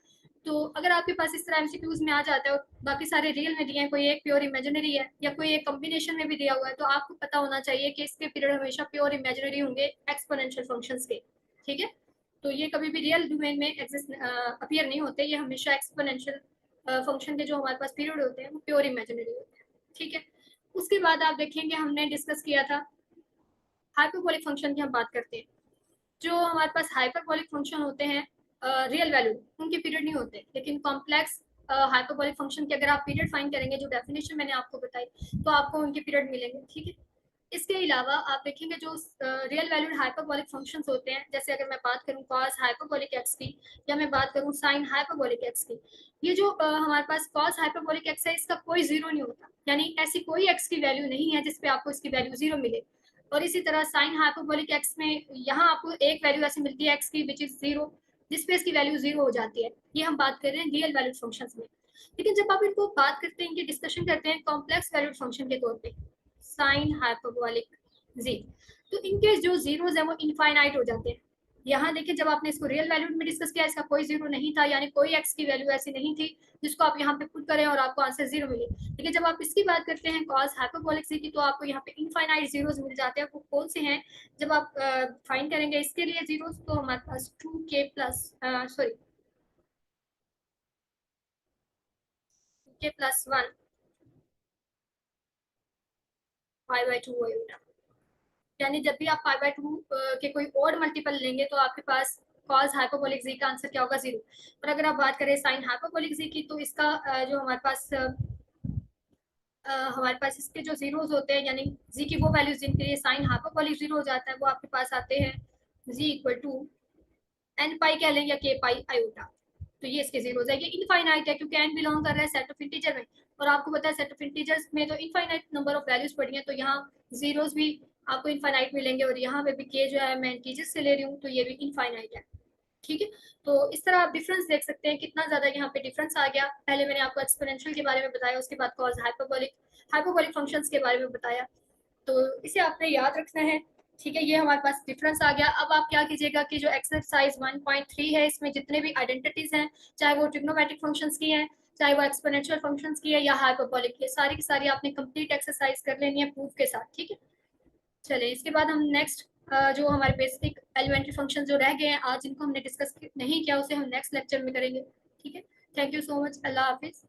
तो अगर आपके पास इस तरह एमसीक्यूज में आ जाता है और बाकी सारे रियल में दिए हैं, कोई एक प्योर इमेजिनरी है या कोई एक कॉम्बिनेशन में भी दिया हुआ है, तो आपको पता होना चाहिए कि इसके पीरियड हमेशा प्योर इमेजिनरी होंगे एक्सपोनेंशियल फंक्शंस के। ठीक है, तो ये कभी भी रियल डोमेन में एग्जिस्ट अपीयर नहीं होते, ये हमेशा एक्सपोनेंशियल फंक्शन के जो हमारे पास पीरियड होते हैं वो प्योर इमेजिनरी होते हैं। ठीक है, उसके बाद आप देखेंगे हमने डिस्कस किया था हाइपरबोलिक फंक्शन की हम बात करते हैं। जो हमारे पास हाइपरबोलिक फंक्शन होते हैं रियल वैल्यू, उनके पीरियड नहीं होते, लेकिन कॉम्प्लेक्स हाइपरबोलिक फंक्शन के अगर आप पीरियड फाइंड करेंगे जो डेफिनेशन मैंने आपको बताई तो आपको उनके पीरियड मिलेंगे। ठीक है, इसके अलावा आप देखेंगे जो रियल वैल्यूड हाइपरबोलिक फंक्शंस होते हैं, जैसे अगर मैं बात करूं कॉस हाइपरबोलिक एक्स की या मैं बात करूं साइन हाइपरबोलिक एक्स की, ये जो हमारे पास कॉस हाइपरबोलिक एक्स है इसका कोई जीरो नहीं होता, यानी ऐसी कोई एक्स की वैल्यू नहीं है जिसपे आपको इसकी वैल्यू जीरो मिले। और इसी तरह साइन हाइपरबोलिक एक्स में यहाँ आपको एक वैल्यू ऐसी मिलती है एक्स की विच इज जीरो, जिसपे इसकी वैल्यू जीरो हो जाती है। ये हम बात कर रहे हैं रियल वैल्यूड फंक्शंस में। लेकिन जब आप इनको बात करते हैं, इनकी डिस्कशन करते हैं कॉम्प्लेक्स वैल्यूड फंक्शन के तौर पे, साइन हाइपरबोलिक जी, तो इनके जो जीरोज है वो इनफाइनाइट हो जाते हैं। यहाँ देखिए, जब आपने इसको रियल वैल्यू में डिस्कस किया, इसका कोई जीरो नहीं था, यानी कोई एक्स की वैल्यू ऐसी नहीं थी जिसको आप यहाँ पे पुट करें और आपको आंसर जीरो मिले। लेकिन जब आप इसकी बात करते हैं कॉस हाइपरबोलिक की, तो आपको यहाँ पे इनफाइनाइट जीरोज मिल जाते हैं। वो कौन से हैं, जब आप फाइंड करेंगे इसके लिए जीरोज, तो हमारे पास 2k plus sorry k plus 1 five by two होगा। यानी जब भी आप पाई बाय टू के कोई और मल्टीपल लेंगे तो आपके पास कॉस हाइपरबोलिक जी का आंसर क्या होगा, जीरो। और अगर आप बात करें साइन हाइपरबोलिक जी की, तो इसका जो हमारे पास इसके जो जीरोस होते हैं, यानी जी की वो वैल्यूज जिनके लिए साइन हाइपरबोलिक जीरो हो जाता है, वो आपके पास आते हैं जी इक्वल टू एन पाई कह लें या के पाई आयोटा। तो ये इसके जीरो है, ये इनफाइनाइट है क्योंकि एन बिलोंग कर रहा है सेट ऑफ इंटीजर में, और आपको पता है सेट ऑफ इंटीजर्स में तो इनफाइनाइट नंबर ऑफ वैल्यूज पड़ी हैं, तो यहाँ जीरोस भी आपको इनफाइनाइट मिलेंगे, और यहाँ पे भी के जो है मैं इंटीजर से ले रही हूँ, तो ये भी इनफाइनाइट है। ठीक है, तो इस तरह आप डिफरेंस देख सकते हैं कितना ज्यादा यहाँ पे डिफरेंस आ गया। पहले मैंने आपको एक्सपोनेंशियल के बारे में बताया, उसके बाद कॉस हाइपरबोलिक हाइपरबोलिक फंक्शंस के बारे में बताया, तो इसे आपने याद रखना है। ठीक है, ये हमारे पास डिफरेंस आ गया। अब आप क्या कीजिएगा कि जो एक्सरसाइज 1.3 है, इसमें जितने भी आइडेंटिटीज हैं, चाहे वो ट्रिग्नोमेट्रिक फंक्शंस की हैं, चाहे वो एक्सपोनेंशियल फंक्शंस की है या हाइपरबोलिक की, सारी की सारी आपने कंप्लीट एक्सरसाइज कर लेनी है प्रूफ के साथ। ठीक है, चलिए इसके बाद हम नेक्स्ट जो हमारे बेसिक एलिमेंट्री फंक्शन जो रह गए हैं आज, जिनको हमने डिस्कस नहीं किया, उसे हम नेक्स्ट लेक्चर में करेंगे। ठीक है, thank you so much, Allah Hafiz.